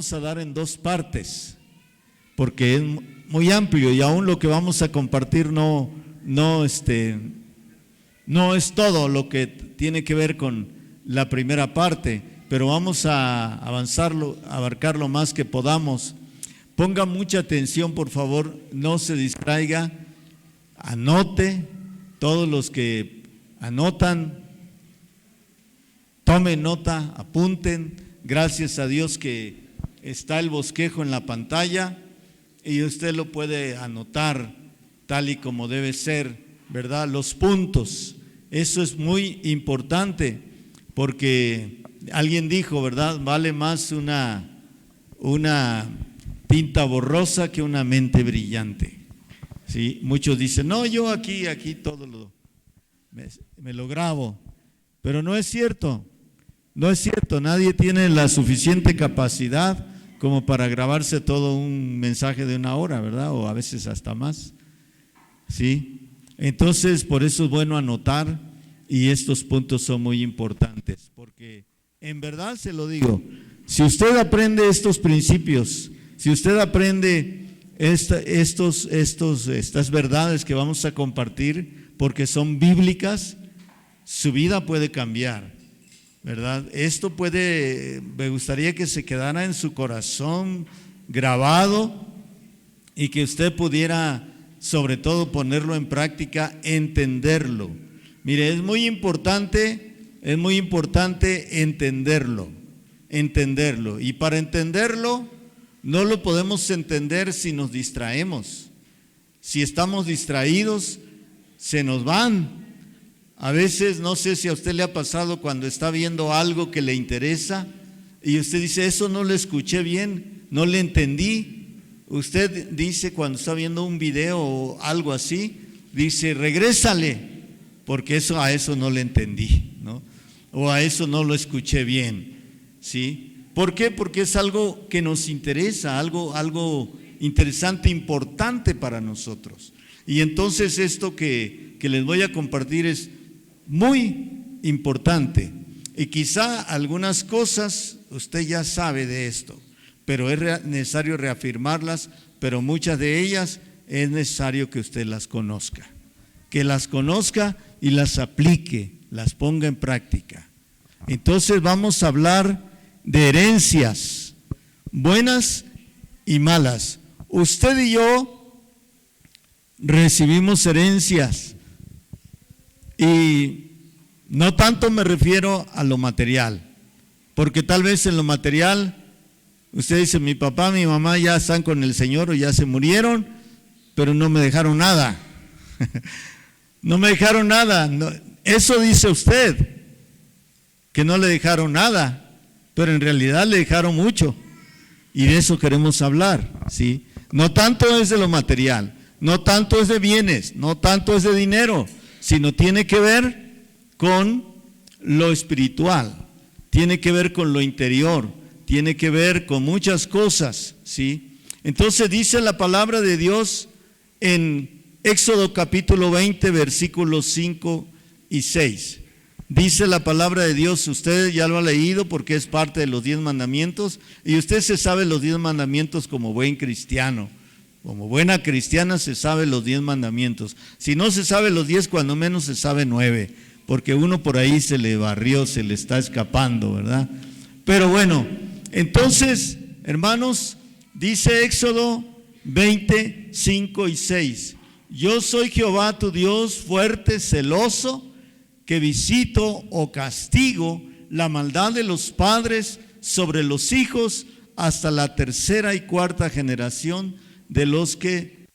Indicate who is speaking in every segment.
Speaker 1: vamos a dar en dos partes, porque es muy amplio y aún lo que vamos a compartir no es todo lo que tiene que ver con la primera parte, pero vamos a avanzarlo, abarcar lo más que podamos. Ponga mucha atención, por favor, no se distraiga, anote, todos los que anotan, tomen nota, apunten. Gracias a Dios que está el bosquejo en la pantalla y usted lo puede anotar tal y como debe ser, ¿verdad? Los puntos, eso es muy importante porque alguien dijo, ¿verdad? Vale más una tinta borrosa que una mente brillante. ¿Sí? Muchos dicen, no, yo aquí todo me lo grabo, pero no es cierto, nadie tiene la suficiente capacidad como para grabarse todo un mensaje de 1 hora, ¿verdad? O a veces hasta más, ¿sí? Entonces, por eso es bueno anotar y estos puntos son muy importantes, porque en verdad se lo digo, si usted aprende estos principios, si usted aprende estas verdades que vamos a compartir, porque son bíblicas, su vida puede cambiar, ¿verdad? Esto me gustaría que se quedara en su corazón grabado y que usted pudiera, sobre todo, ponerlo en práctica, entenderlo. Mire, es muy importante entenderlo, y para entenderlo no lo podemos entender si nos distraemos. Si estamos distraídos, se nos van. A veces, no sé si a usted le ha pasado cuando está viendo algo que le interesa y usted dice, eso no lo escuché bien, no le entendí. Usted dice cuando está viendo un video o algo así, dice, regrésale, porque a eso no le entendí, ¿no? O a eso no lo escuché bien, ¿sí? ¿Por qué? Porque es algo que nos interesa, algo interesante, importante para nosotros. Y entonces esto que les voy a compartir es muy importante. Y quizá algunas cosas usted ya sabe de esto, pero es necesario reafirmarlas, pero muchas de ellas es necesario que usted las conozca. Que las conozca y las aplique, las ponga en práctica. Entonces vamos a hablar de herencias, buenas y malas. Usted y yo recibimos herencias y no tanto me refiero a lo material, porque tal vez en lo material usted dice, mi papá, mi mamá ya están con el Señor o ya se murieron, pero no me dejaron nada. No me dejaron nada. No, eso dice usted, que no le dejaron nada, pero en realidad le dejaron mucho. Y de eso queremos hablar, ¿sí? No tanto es de lo material, no tanto es de bienes, no tanto es de dinero, sino tiene que ver con lo espiritual, tiene que ver con lo interior, tiene que ver con muchas cosas, ¿sí? Entonces dice la palabra de Dios en Éxodo capítulo 20, versículos 5 y 6. Dice la palabra de Dios, usted ya lo ha leído porque es parte de los 10 mandamientos y usted se sabe los 10 mandamientos como buen cristiano, como buena cristiana se sabe los 10 mandamientos. Si no se sabe los 10, cuando menos se sabe 9, porque uno por ahí se le barrió, se le está escapando, ¿verdad? Pero bueno, entonces, hermanos, dice Éxodo 20, 5 y 6, yo soy Jehová tu Dios fuerte, celoso, que visito o castigo la maldad de los padres sobre los hijos hasta la 3ª y 4ª generación de los que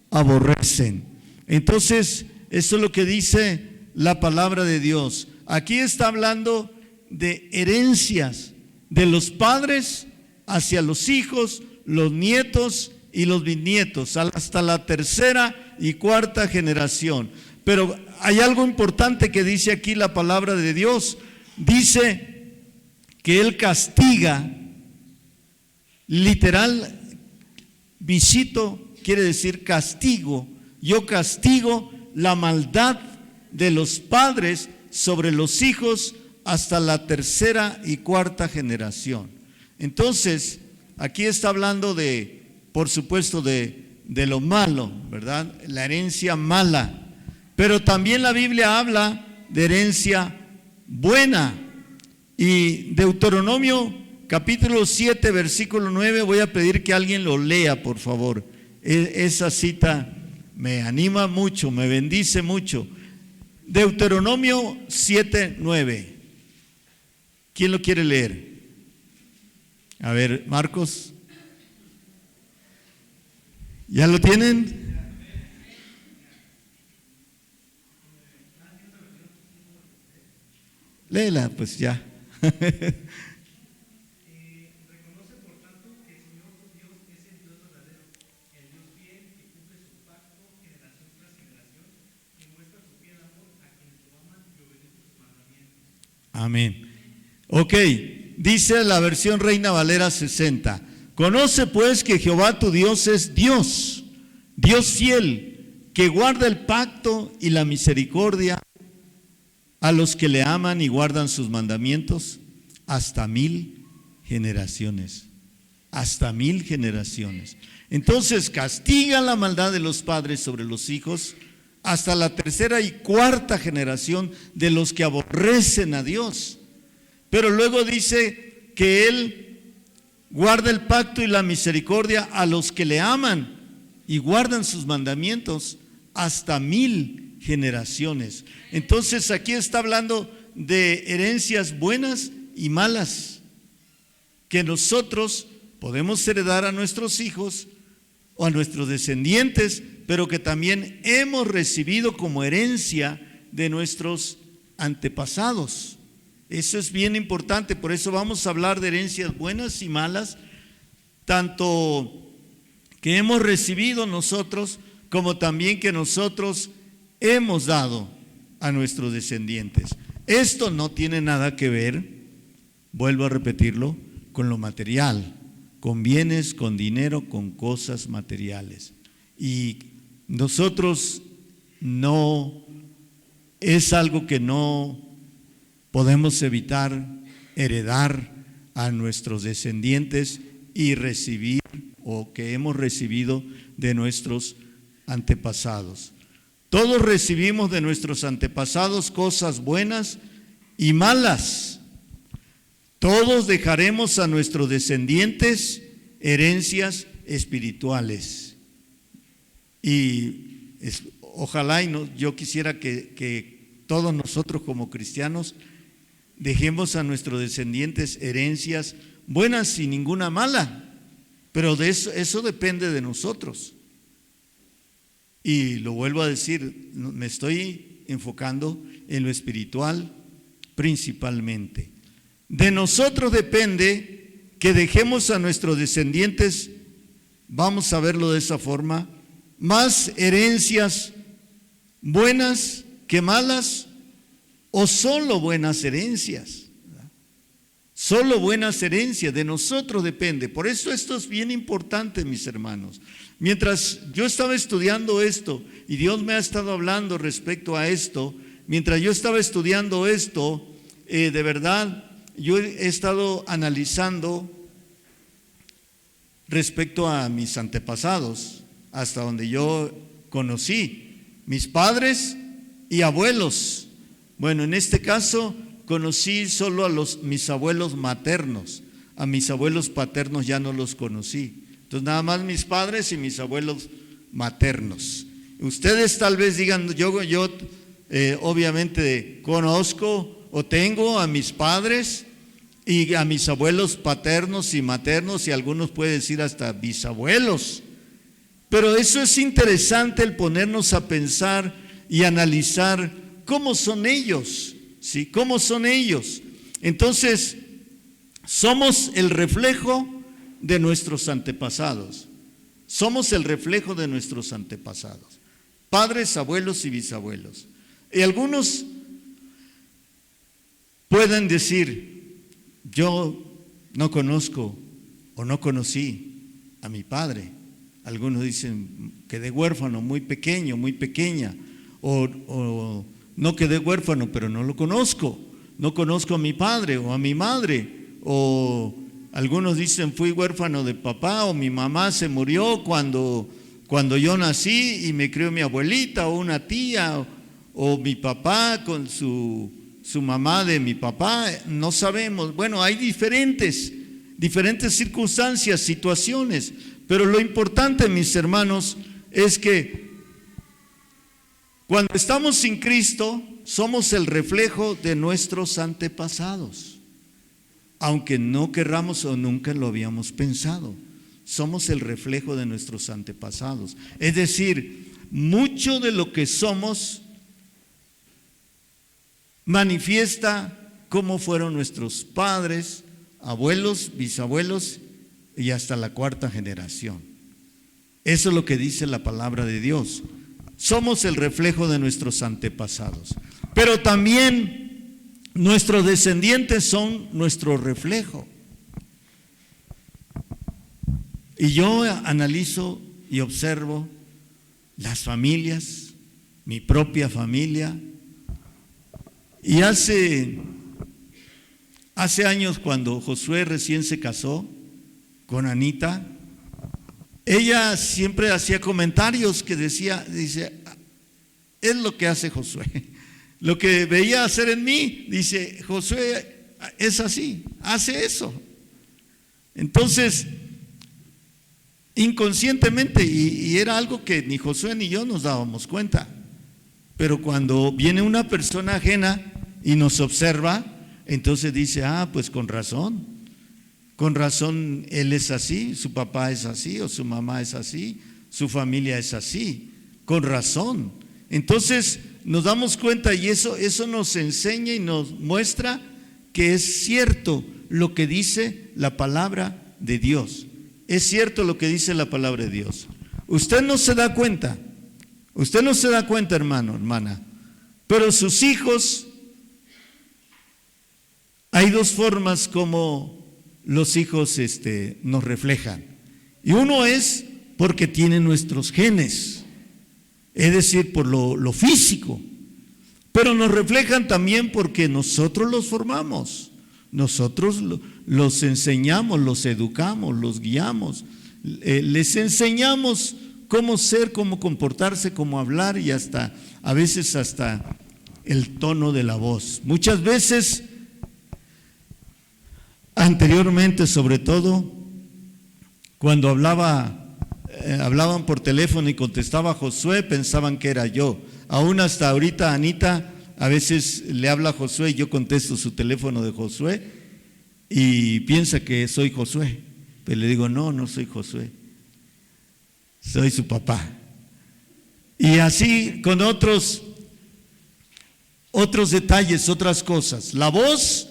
Speaker 1: aborrecen. Entonces, eso es lo que dice la palabra de Dios. Aquí está hablando de herencias de los padres hacia los hijos, los nietos y los bisnietos, hasta la 3ª y 4ª generación. Pero hay algo importante que dice aquí la palabra de Dios. Dice que Él castiga, literal, visito quiere decir castigo. Yo castigo la maldad de los padres sobre los hijos hasta la 3ª y 4ª generación. Entonces, aquí está hablando de, por supuesto, de lo malo, ¿verdad? La herencia mala. Pero también la Biblia habla de herencia buena. Y Deuteronomio capítulo 7, versículo 9, voy a pedir que alguien lo lea, por favor. Esa cita me anima mucho, me bendice mucho. Deuteronomio 7, 9. ¿Quién lo quiere leer? A ver, Marcos. ¿Ya lo tienen? Léela, pues ya. Amén. Ok, dice la versión Reina Valera 60. Conoce pues que Jehová tu Dios es Dios, Dios fiel, que guarda el pacto y la misericordia a los que le aman y guardan sus mandamientos hasta 1000 generaciones. Hasta 1000 generaciones. Entonces castiga la maldad de los padres sobre los hijos hasta la tercera y cuarta generación de los que aborrecen a Dios. Pero luego dice que Él guarda el pacto y la misericordia a los que le aman y guardan sus mandamientos hasta 1000 generaciones. Entonces aquí está hablando de herencias buenas y malas que nosotros podemos heredar a nuestros hijos o a nuestros descendientes, pero que también hemos recibido como herencia de nuestros antepasados. Eso es bien importante, por eso vamos a hablar de herencias buenas y malas, tanto que hemos recibido nosotros, como también que nosotros hemos dado a nuestros descendientes. Esto no tiene nada que ver, vuelvo a repetirlo, con lo material, con bienes, con dinero, con cosas materiales. Y nosotros no, es algo que no podemos evitar heredar a nuestros descendientes y recibir, o que hemos recibido de nuestros antepasados. Todos recibimos de nuestros antepasados cosas buenas y malas. Todos dejaremos a nuestros descendientes herencias espirituales. Y ojalá yo quisiera que todos nosotros como cristianos dejemos a nuestros descendientes herencias buenas y ninguna mala, pero de eso depende de nosotros. Y lo vuelvo a decir, me estoy enfocando en lo espiritual principalmente. De nosotros depende que dejemos a nuestros descendientes, vamos a verlo de esa forma, más herencias buenas que malas, o solo buenas herencias. Solo buenas herencias, de nosotros depende. Por eso esto es bien importante, mis hermanos. Mientras yo estaba estudiando esto y Dios me ha estado hablando respecto a esto, mientras yo estaba estudiando esto, de verdad, yo he estado analizando respecto a mis antepasados, hasta donde yo conocí, mis padres y abuelos. Bueno, en este caso conocí solo a mis abuelos maternos, a mis abuelos paternos ya no los conocí. Entonces nada más mis padres y mis abuelos maternos. Ustedes tal vez digan, yo obviamente conozco o tengo a mis padres y a mis abuelos paternos y maternos, y algunos pueden decir hasta bisabuelos. Pero eso es interesante, el ponernos a pensar y analizar cómo son ellos, ¿sí? ¿Cómo son ellos? Entonces, somos el reflejo de nuestros antepasados. Somos el reflejo de nuestros antepasados. Padres, abuelos y bisabuelos. Y algunos pueden decir, yo no conozco o no conocí a mi padre. Algunos dicen, quedé huérfano muy pequeño, muy pequeña. O no quedé huérfano, pero no lo conozco. No conozco a mi padre o a mi madre. O Algunos dicen, fui huérfano de papá, o mi mamá se murió cuando yo nací y me crió mi abuelita o una tía, o mi papá con su mamá de mi papá, no sabemos. Bueno, hay diferentes circunstancias, situaciones, pero lo importante, mis hermanos, es que cuando estamos sin Cristo, somos el reflejo de nuestros antepasados, aunque no querramos o nunca lo habíamos pensado. Somos el reflejo de nuestros antepasados. Es decir, mucho de lo que somos manifiesta cómo fueron nuestros padres, abuelos, bisabuelos y hasta la cuarta generación. Eso es lo que dice la palabra de Dios. Somos el reflejo de nuestros antepasados. Pero también nuestros descendientes son nuestro reflejo. Y yo analizo y observo las familias, mi propia familia. Y hace años, cuando Josué recién se casó con Anita, ella siempre hacía comentarios que dice, es lo que hace Josué. Lo que veía hacer en mí, dice, Josué es así, hace eso. Entonces, inconscientemente, y era algo que ni Josué ni yo nos dábamos cuenta, pero cuando viene una persona ajena y nos observa, entonces dice, pues con razón él es así, su papá es así, o su mamá es así, su familia es así, con razón. Entonces nos damos cuenta, y eso nos enseña y nos muestra que es cierto lo que dice la palabra de Dios. Es cierto lo que dice la palabra de Dios. Usted no se da cuenta, hermano, hermana, pero sus hijos, hay dos formas como los hijos nos reflejan. Y uno es porque tienen nuestros genes, es decir, por lo físico, pero nos reflejan también porque nosotros los formamos, nosotros los enseñamos, los educamos, los guiamos, les enseñamos cómo ser, cómo comportarse, cómo hablar, y a veces hasta el tono de la voz. Muchas veces, anteriormente, sobre todo, cuando hablaban por teléfono y contestaba Josué, pensaban que era yo. Aún hasta ahorita Anita a veces le habla a Josué y yo contesto su teléfono de Josué y piensa que soy Josué. Pero le digo, no soy Josué, soy su papá. Y así con otros detalles, otras cosas. La voz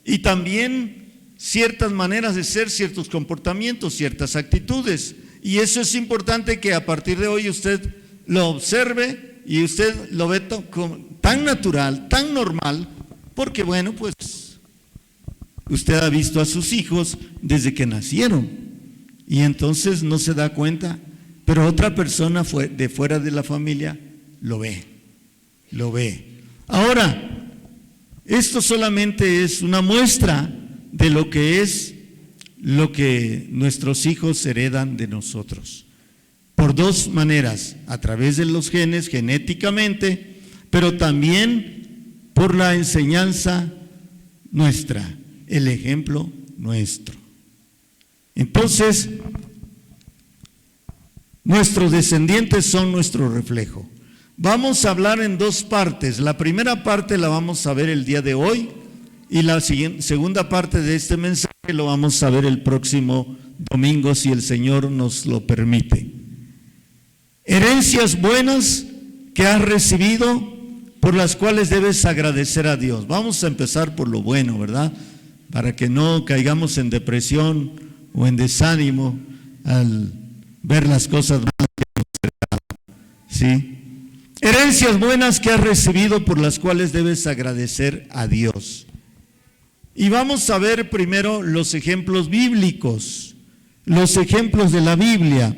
Speaker 1: y también ciertas maneras de ser, ciertos comportamientos, ciertas actitudes. Y eso es importante, que a partir de hoy usted lo observe y usted lo ve tan natural, tan normal, porque bueno, pues usted ha visto a sus hijos desde que nacieron y entonces no se da cuenta, pero otra persona de fuera de la familia lo ve. Ahora, esto solamente es una muestra de lo que nuestros hijos heredan de nosotros, por dos maneras: a través de los genes, genéticamente, pero también por la enseñanza nuestra, el ejemplo nuestro. Entonces, nuestros descendientes son nuestro reflejo. Vamos a hablar en dos partes. La primera parte la vamos a ver el día de hoy, y la segunda parte de este mensaje lo vamos a ver el próximo domingo, si el Señor nos lo permite. Herencias buenas que has recibido, por las cuales debes agradecer a Dios. Vamos a empezar por lo bueno, ¿verdad? Para que no caigamos en depresión o en desánimo al ver las cosas malas que nos heredaron. ¿Sí? Herencias buenas que has recibido, por las cuales debes agradecer a Dios. Y vamos a ver primero los ejemplos bíblicos, los ejemplos de la Biblia.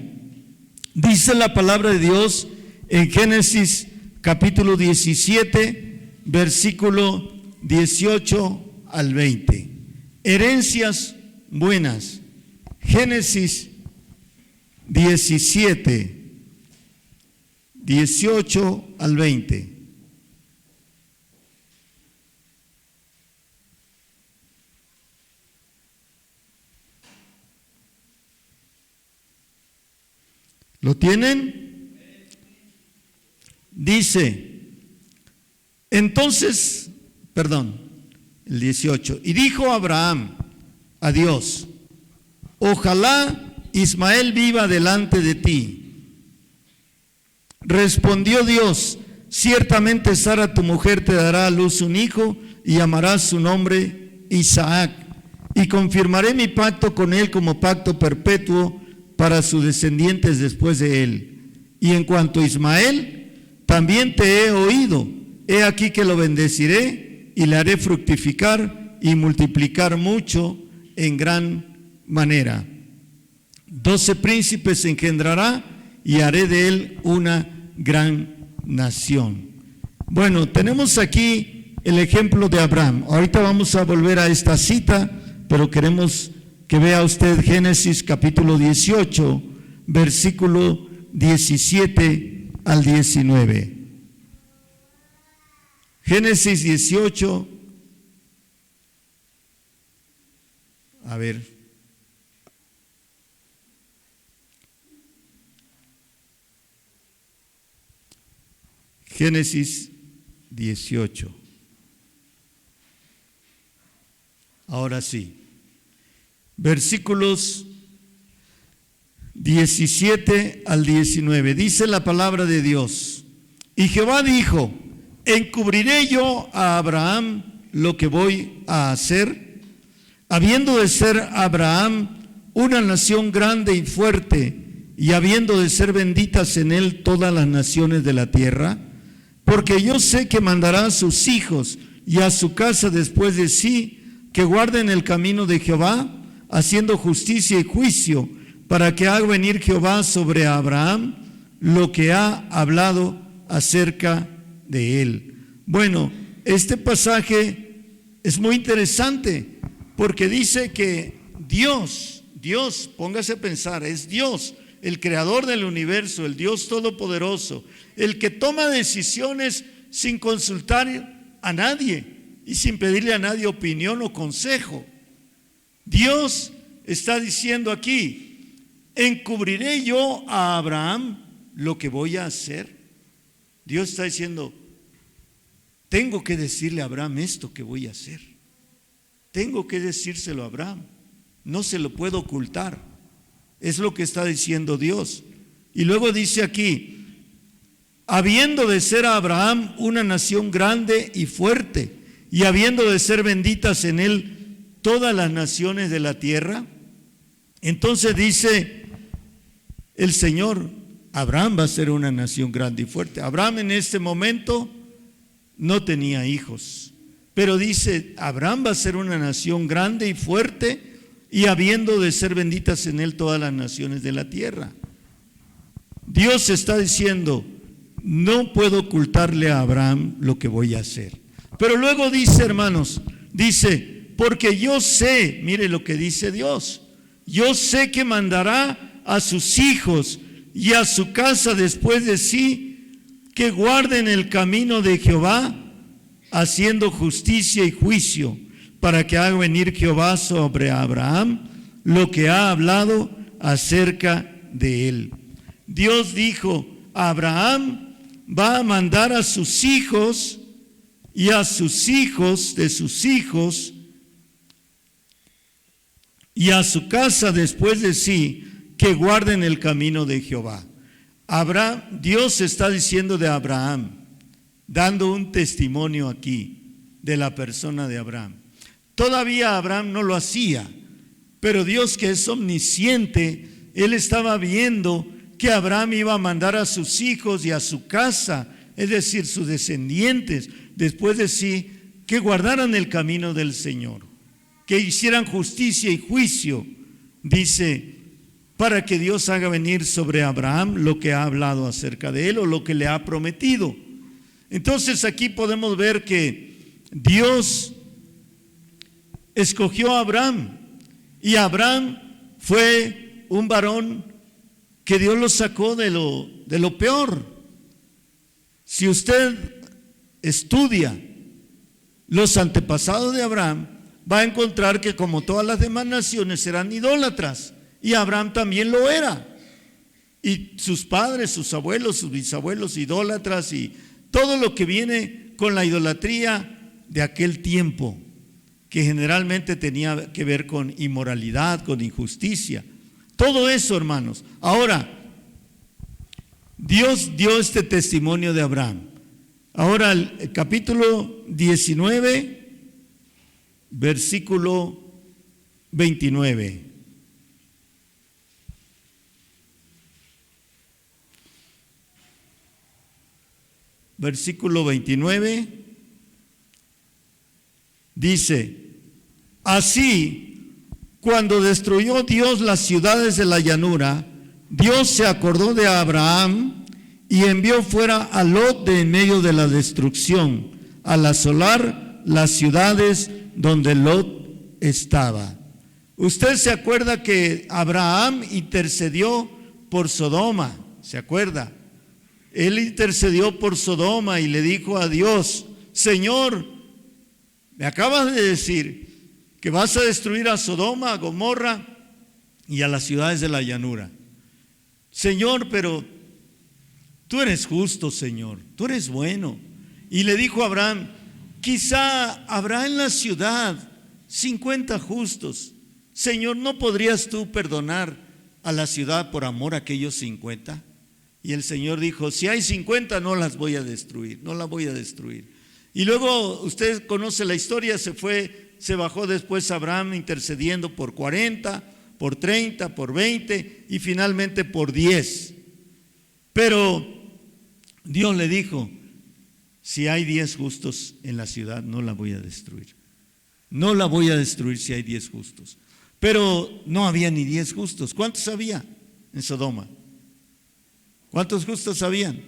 Speaker 1: Dice la palabra de Dios en Génesis capítulo 17, versículo 18 al 20. Herencias buenas. Génesis 17, 18 al 20. ¿Lo tienen? Dice, entonces, el 18, y dijo Abraham a Dios, ojalá Ismael viva delante de ti. Respondió Dios, ciertamente Sara tu mujer te dará a luz un hijo y llamarás su nombre Isaac, y confirmaré mi pacto con él como pacto perpetuo para sus descendientes después de él. Y en cuanto a Ismael, también te he oído, he aquí que lo bendeciré y le haré fructificar y multiplicar mucho en gran manera. 12 príncipes engendrará y haré de él una gran nación. Bueno, tenemos aquí el ejemplo de Abraham. Ahorita vamos a volver a esta cita, pero queremos que vea usted Génesis capítulo 18, versículo 17 al 19. Génesis 18, a ver. Génesis 18. Ahora sí. Versículos 17 al 19. Dice la palabra de Dios. Y Jehová dijo, ¿encubriré yo a Abraham lo que voy a hacer? Habiendo de ser Abraham una nación grande y fuerte, y habiendo de ser benditas en él todas las naciones de la tierra, porque yo sé que mandará a sus hijos y a su casa después de sí, que guarden el camino de Jehová, haciendo justicia y juicio, para que haga venir Jehová sobre Abraham lo que ha hablado acerca de él. Bueno, este pasaje es muy interesante, porque dice que Dios, póngase a pensar, es Dios, el creador del universo, el Dios todopoderoso, el que toma decisiones sin consultar a nadie y sin pedirle a nadie opinión o consejo. Dios está diciendo aquí, ¿encubriré yo a Abraham lo que voy a hacer? Dios está diciendo, tengo que decirle a Abraham esto que voy a hacer. Tengo que decírselo a Abraham. No se lo puedo ocultar. Es lo que está diciendo Dios. Y luego dice aquí, habiendo de ser a Abraham una nación grande y fuerte, y habiendo de ser benditas en él todas las naciones de la tierra. Entonces dice el Señor, Abraham va a ser una nación grande y fuerte. Abraham en este momento no tenía hijos, pero dice, Abraham va a ser una nación grande y fuerte, y habiendo de ser benditas en él todas las naciones de la tierra. Dios está diciendo, no puedo ocultarle a Abraham lo que voy a hacer. Pero luego dice, hermanos, dice, porque yo sé, mire lo que dice Dios, yo sé que mandará a sus hijos y a su casa después de sí, que guarden el camino de Jehová, haciendo justicia y juicio, para que haga venir Jehová sobre Abraham lo que ha hablado acerca de él. Dios dijo, Abraham va a mandar a sus hijos y a sus hijos de sus hijos y a su casa después de sí, que guarden el camino de Jehová. Dios está diciendo de Abraham, dando un testimonio aquí de la persona de Abraham. Todavía Abraham no lo hacía, pero Dios, que es omnisciente, él estaba viendo que Abraham iba a mandar a sus hijos y a su casa, es decir, sus descendientes, después de sí, que guardaran el camino del Señor, que hicieran justicia y juicio, dice, para que Dios haga venir sobre Abraham lo que ha hablado acerca de él o lo que le ha prometido. Entonces aquí podemos ver que Dios escogió a Abraham Y Abraham fue un varón que Dios lo sacó de lo peor. Si usted estudia los antepasados de Abraham, va a encontrar que como todas las demás naciones eran idólatras, y Abraham también lo era, y sus padres, sus abuelos, sus bisabuelos idólatras, y todo lo que viene con la idolatría de aquel tiempo, que generalmente tenía que ver con inmoralidad, con injusticia, todo eso, hermanos. Ahora, Dios dio este testimonio de Abraham. Ahora el capítulo 19, versículo 29. Versículo 29 dice: así, cuando destruyó Dios las ciudades de la llanura, Dios se acordó de Abraham y envió fuera a Lot de en medio de la destrucción, al asolar las ciudades donde Lot estaba. Usted se acuerda que Abraham intercedió por Sodoma, ¿se acuerda? Él intercedió por Sodoma y le dijo a Dios: Señor, me acabas de decir que vas a destruir a Sodoma, a Gomorra y a las ciudades de la llanura. Señor, pero tú eres justo, Señor, tú eres bueno. Y le dijo a Abraham: quizá habrá en la ciudad 50 justos. Señor, ¿no podrías tú perdonar a la ciudad por amor a aquellos 50? Y el Señor dijo: si hay 50 no las voy a destruir, no las voy a destruir. Y luego usted conoce la historia, se bajó después Abraham intercediendo por 40, por 30, por 20 y finalmente por 10. Pero Dios le dijo: si hay 10 justos en la ciudad, no la voy a destruir. No la voy a destruir si hay 10 justos. Pero no había ni 10 justos. ¿Cuántos había en Sodoma? ¿Cuántos justos habían?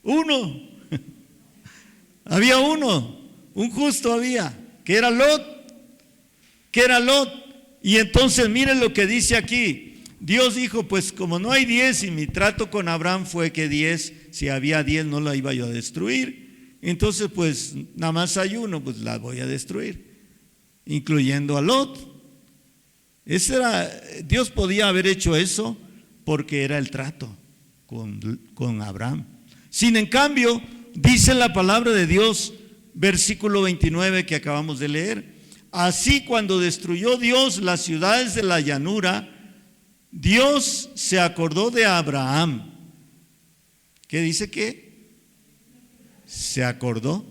Speaker 1: Uno. Había uno, un justo había, que era Lot. Y entonces miren lo que dice aquí. Dios dijo: pues como no hay 10 y mi trato con Abraham fue que 10, si había 10 no la iba yo a destruir. Entonces pues nada más hay uno, pues la voy a destruir, incluyendo a Lot. Dios podía haber hecho eso porque era el trato con Abraham. Sin en cambio, dice la palabra de Dios, versículo 29 que acabamos de leer: así, cuando destruyó Dios las ciudades de la llanura, Dios se acordó de Abraham. ¿Qué dice que? Se acordó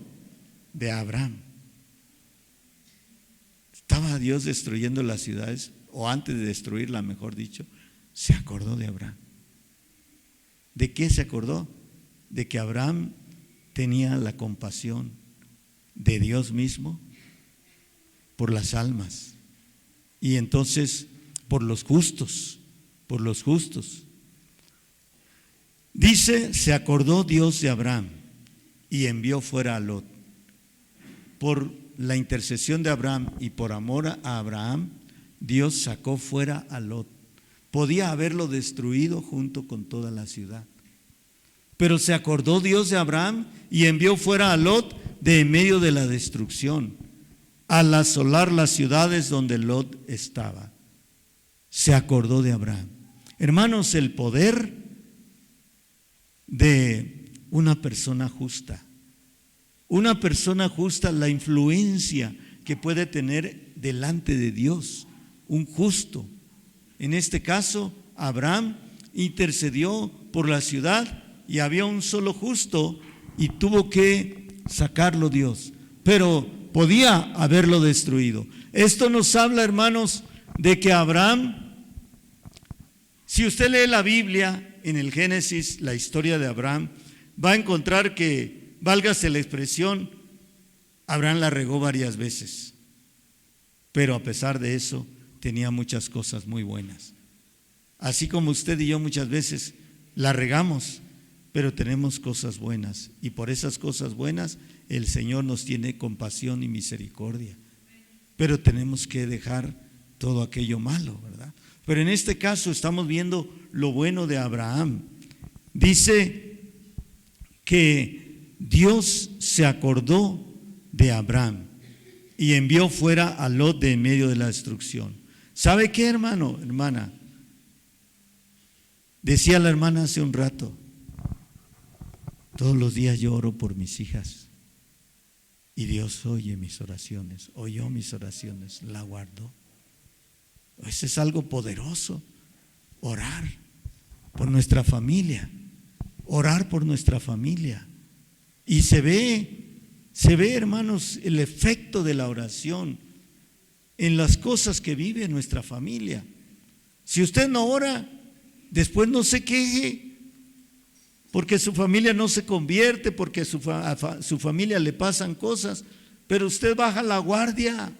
Speaker 1: de Abraham. Estaba Dios destruyendo las ciudades, o antes de destruirla, mejor dicho, se acordó de Abraham. ¿De qué se acordó? De que Abraham tenía la compasión de Dios mismo por las almas, y entonces por los justos, Dice: se acordó Dios de Abraham y envió fuera a Lot. Por la intercesión de Abraham y por amor a Abraham, Dios sacó fuera a Lot. Podía haberlo destruido junto con toda la ciudad, pero se acordó Dios de Abraham y envió fuera a Lot de en medio de la destrucción, al asolar las ciudades donde Lot estaba. Se acordó de Abraham. Hermanos, el poder de una persona justa, la influencia que puede tener delante de Dios, un justo. En este caso, Abraham intercedió por la ciudad y había un solo justo y tuvo que sacarlo Dios, pero podía haberlo destruido. Esto nos habla, hermanos, de que Abraham, si usted lee la Biblia en el Génesis, la historia de Abraham, va a encontrar que, válgase la expresión, Abraham la regó varias veces, pero a pesar de eso tenía muchas cosas muy buenas. Así como usted y yo muchas veces la regamos, pero tenemos cosas buenas, y por esas cosas buenas el Señor nos tiene compasión y misericordia. pero tenemos que dejar todo aquello malo, ¿verdad? Pero en este caso estamos viendo lo bueno de Abraham. Dice que Dios se acordó de Abraham y envió fuera a Lot de en medio de la destrucción. ¿Sabe qué, hermano, hermana? Decía la hermana hace un rato, todos los días yo oro por mis hijas y Dios oye mis oraciones, oyó mis oraciones, la guardó. Eso es algo poderoso, orar por nuestra familia, orar por nuestra familia. Y se ve, hermanos, el efecto de la oración en las cosas que vive nuestra familia. Si usted no ora, después no se queje porque su familia no se convierte, porque a su familia le pasan cosas, pero usted baja la guardia,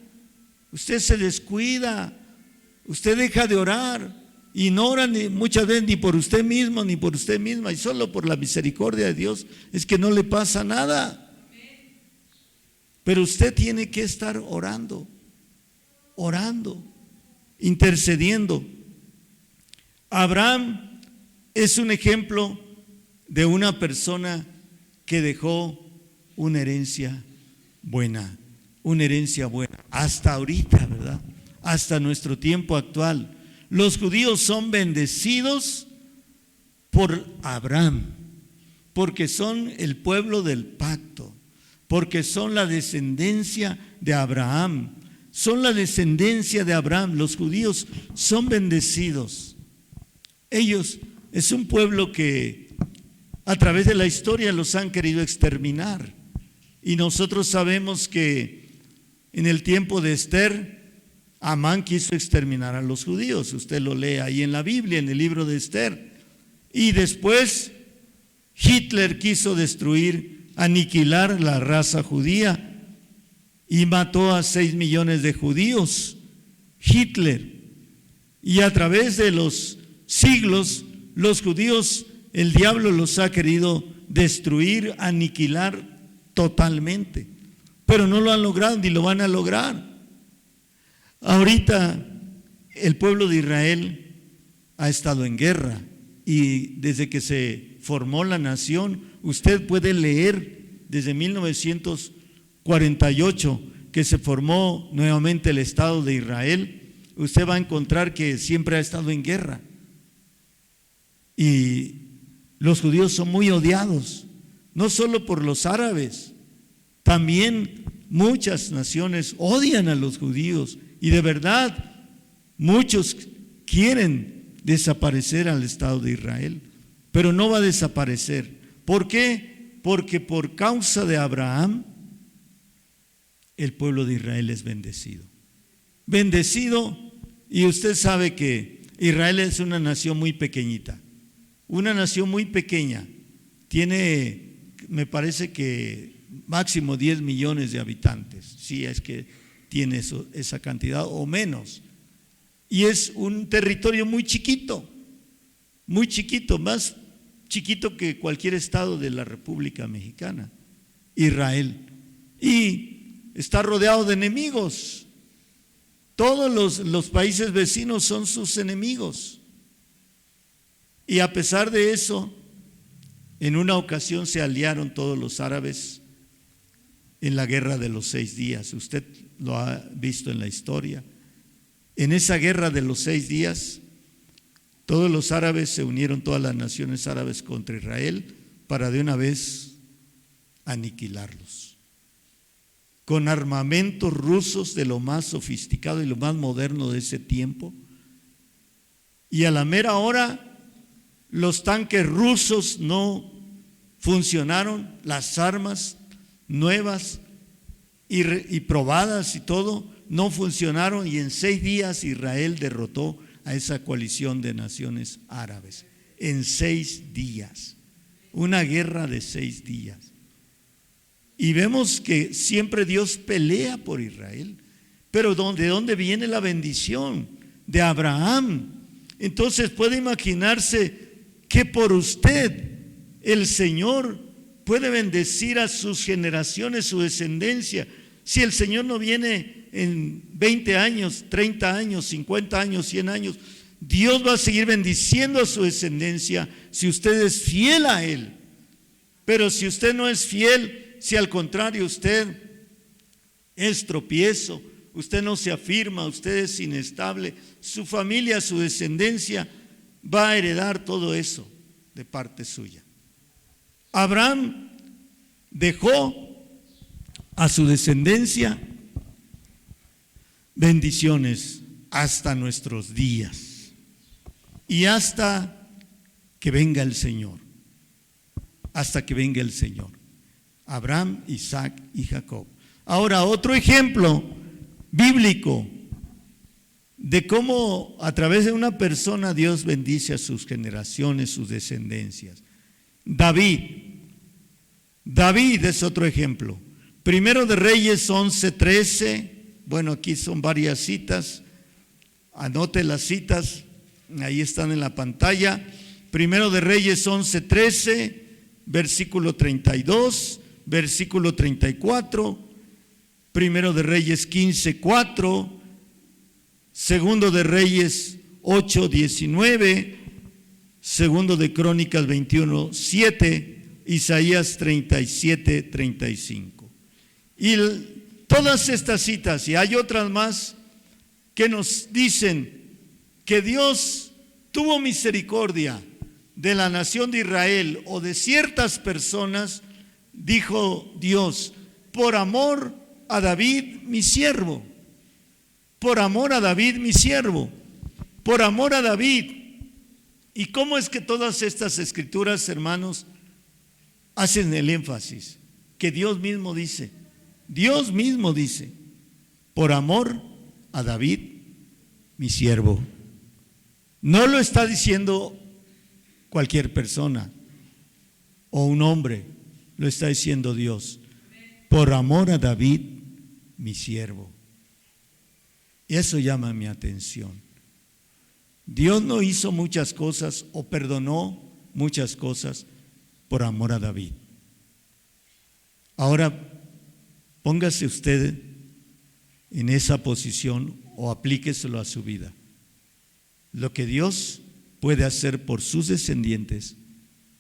Speaker 1: usted se descuida, usted deja de orar y no ora muchas veces ni por usted mismo ni por usted misma, y solo por la misericordia de Dios es que no le pasa nada. Pero usted tiene que estar orando, intercediendo. Abraham es un ejemplo de una persona que dejó una herencia buena, hasta ahorita, ¿verdad? Hasta nuestro tiempo actual. Los judíos son bendecidos por Abraham, porque son el pueblo del pacto, porque son la descendencia de Abraham. Son la descendencia de Abraham. Los judíos son bendecidos. Ellos es un pueblo que a través de la historia los han querido exterminar. Y nosotros sabemos que en el tiempo de Esther, Amán quiso exterminar a los judíos. Usted lo lee ahí en la Biblia, en el libro de Esther. Y después Hitler quiso destruir, aniquilar la raza judía y mató a 6 millones de judíos. Hitler. Y a través de los siglos, los judíos, el diablo los ha querido destruir, aniquilar totalmente. Pero no lo han logrado ni lo van a lograr. Ahorita el pueblo de Israel ha estado en guerra y desde que se formó la nación, usted puede leer desde 1948 que se formó nuevamente el Estado de Israel, usted va a encontrar que siempre ha estado en guerra. Y los judíos son muy odiados, no solo por los árabes, también muchas naciones odian a los judíos. Y de verdad, muchos quieren desaparecer al Estado de Israel, pero no va a desaparecer. ¿Por qué? Porque por causa de Abraham, el pueblo de Israel es bendecido. Bendecido, y usted sabe que Israel es una nación muy pequeñita, una nación muy pequeña. Tiene, me parece que máximo 10 millones de habitantes, si es que tiene esa cantidad o menos. Y es un territorio muy chiquito, más chiquito que cualquier estado de la República Mexicana, Israel. Y está rodeado de enemigos. Todos los países vecinos son sus enemigos. Y a pesar de eso, en una ocasión se aliaron todos los árabes en la guerra de los 6 días. Usted lo ha visto en la historia. En esa guerra de los 6 días, todos los árabes se unieron, todas las naciones árabes contra Israel para de una vez aniquilarlos. Con armamentos rusos de lo más sofisticado y lo más moderno de ese tiempo. Y a la mera hora, los tanques rusos no funcionaron, las armas nuevas y probadas y todo no funcionaron, y en 6 días Israel derrotó a esa coalición de naciones árabes. En 6 días, una guerra de 6 días. Y vemos que siempre Dios pelea por Israel. Pero ¿de dónde viene la bendición? De Abraham. Entonces puede imaginarse que por usted el Señor puede bendecir a sus generaciones, su descendencia. Si el Señor no viene en 20 años, 30 años, 50 años, 100 años. Dios va a seguir bendiciendo a su descendencia si usted es fiel a Él. Pero si usted no es fiel, si al contrario usted es tropiezo, usted no se afirma, usted es inestable, su familia, su descendencia va a heredar todo eso de parte suya. Abraham dejó a su descendencia bendiciones hasta nuestros días y hasta que venga el Señor. Hasta que venga el Señor. Abraham, Isaac y Jacob. Ahora, otro ejemplo bíblico de cómo a través de una persona Dios bendice a sus generaciones, sus descendencias. David es otro ejemplo. Primero de Reyes 11:13. Bueno, aquí son varias citas. Anote las citas, ahí están en la pantalla. Primero de Reyes 11:13, versículo 32, versículo 34. Primero de Reyes 15:4, segundo de Reyes 8:19, segundo de Crónicas 21:7, Isaías 37:35. Y todas estas citas, y hay otras más que nos dicen que Dios tuvo misericordia de la nación de Israel o de ciertas personas, dijo Dios, por amor a David mi siervo, por amor a David mi siervo, por amor a David. ¿Y cómo es que todas estas escrituras, hermanos, hacen el énfasis? Que Dios mismo dice, por amor a David mi siervo. No lo está diciendo cualquier persona o un hombre, lo está diciendo Dios, por amor a David mi siervo. Y eso llama mi atención. Dios no hizo muchas cosas o perdonó muchas cosas por amor a David. Ahora, póngase usted en esa posición o aplíqueselo a su vida. Lo que Dios puede hacer por sus descendientes,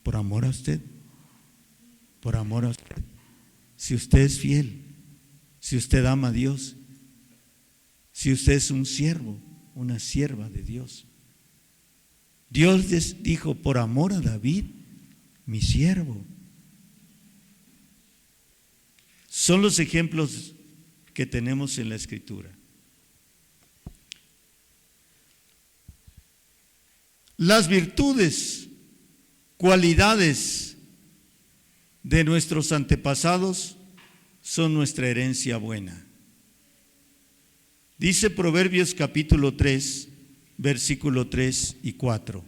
Speaker 1: por amor a usted, por amor a usted. Si usted es fiel, si usted ama a Dios, si usted es un siervo, una sierva de Dios. Dios les dijo, por amor a David, mi siervo. Son los ejemplos que tenemos en la Escritura. Las virtudes, cualidades de nuestros antepasados son nuestra herencia buena. Dice Proverbios capítulo 3, versículo 3 y 4.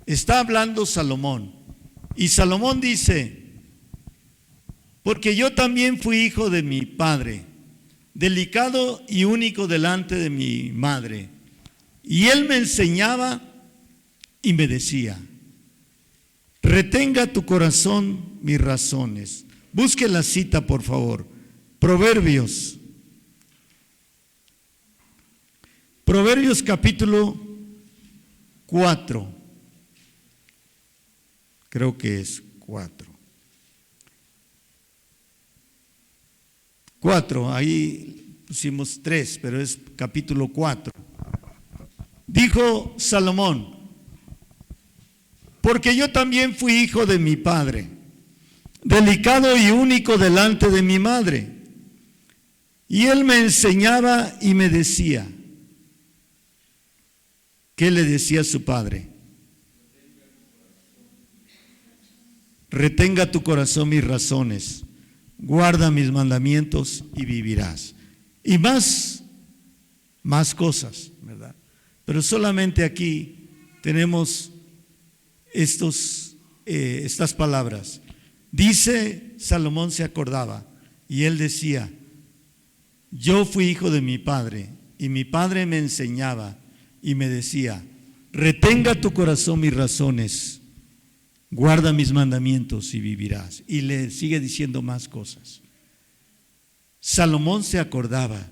Speaker 1: Está hablando Salomón, y Salomón dice, porque yo también fui hijo de mi padre, delicado y único delante de mi madre, y él me enseñaba y me decía, retenga tu corazón mis razones. Busque la cita, por favor. Proverbios capítulo 4. Creo que es 4, ahí pusimos 3, pero es capítulo 4. Dijo Salomón, porque yo también fui hijo de mi padre, delicado y único delante de mi madre, y él me enseñaba y me decía. ¿Qué le decía a su padre? Retenga tu corazón mis razones, guarda mis mandamientos y vivirás. Y más cosas, ¿verdad? Pero solamente aquí tenemos estas palabras. Dice, Salomón se acordaba y él decía, yo fui hijo de mi padre y mi padre me enseñaba y me decía, retenga tu corazón mis razones, guarda mis mandamientos y vivirás. Y le sigue diciendo más cosas. Salomón se acordaba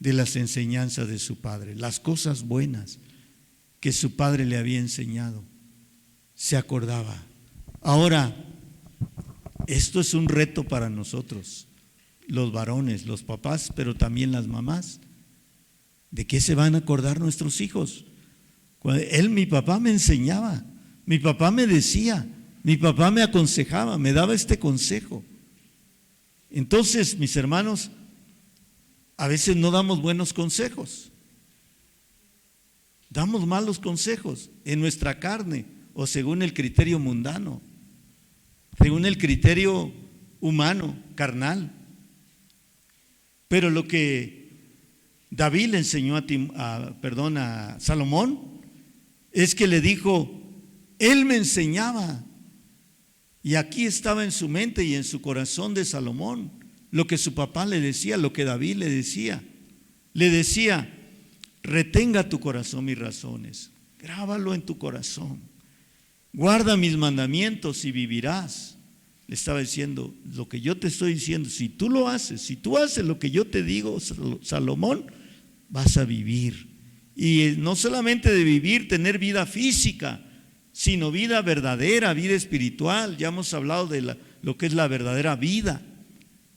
Speaker 1: de las enseñanzas de su padre, las cosas buenas que su padre le había enseñado. Se acordaba. Ahora, esto es un reto para nosotros, los varones, los papás, pero también las mamás. ¿De qué se van a acordar nuestros hijos? Mi papá me enseñaba, mi papá me decía, mi papá me aconsejaba, me daba este consejo. Entonces, mis hermanos, a veces no damos buenos consejos, damos malos consejos en nuestra carne o según el criterio mundano, según el criterio humano, carnal. Pero lo que David le enseñó a Salomón es que le dijo, él me enseñaba. Y aquí estaba en su mente y en su corazón de Salomón lo que su papá le decía, lo que David le decía. Le decía, retenga tu corazón mis razones, grábalo en tu corazón, guarda mis mandamientos y vivirás. Le estaba diciendo, lo que yo te estoy diciendo, si tú lo haces, si tú haces lo que yo te digo, Salomón, vas a vivir. Y no solamente de vivir, tener vida física, sino vida verdadera, vida espiritual. Ya hemos hablado de lo que es la verdadera vida.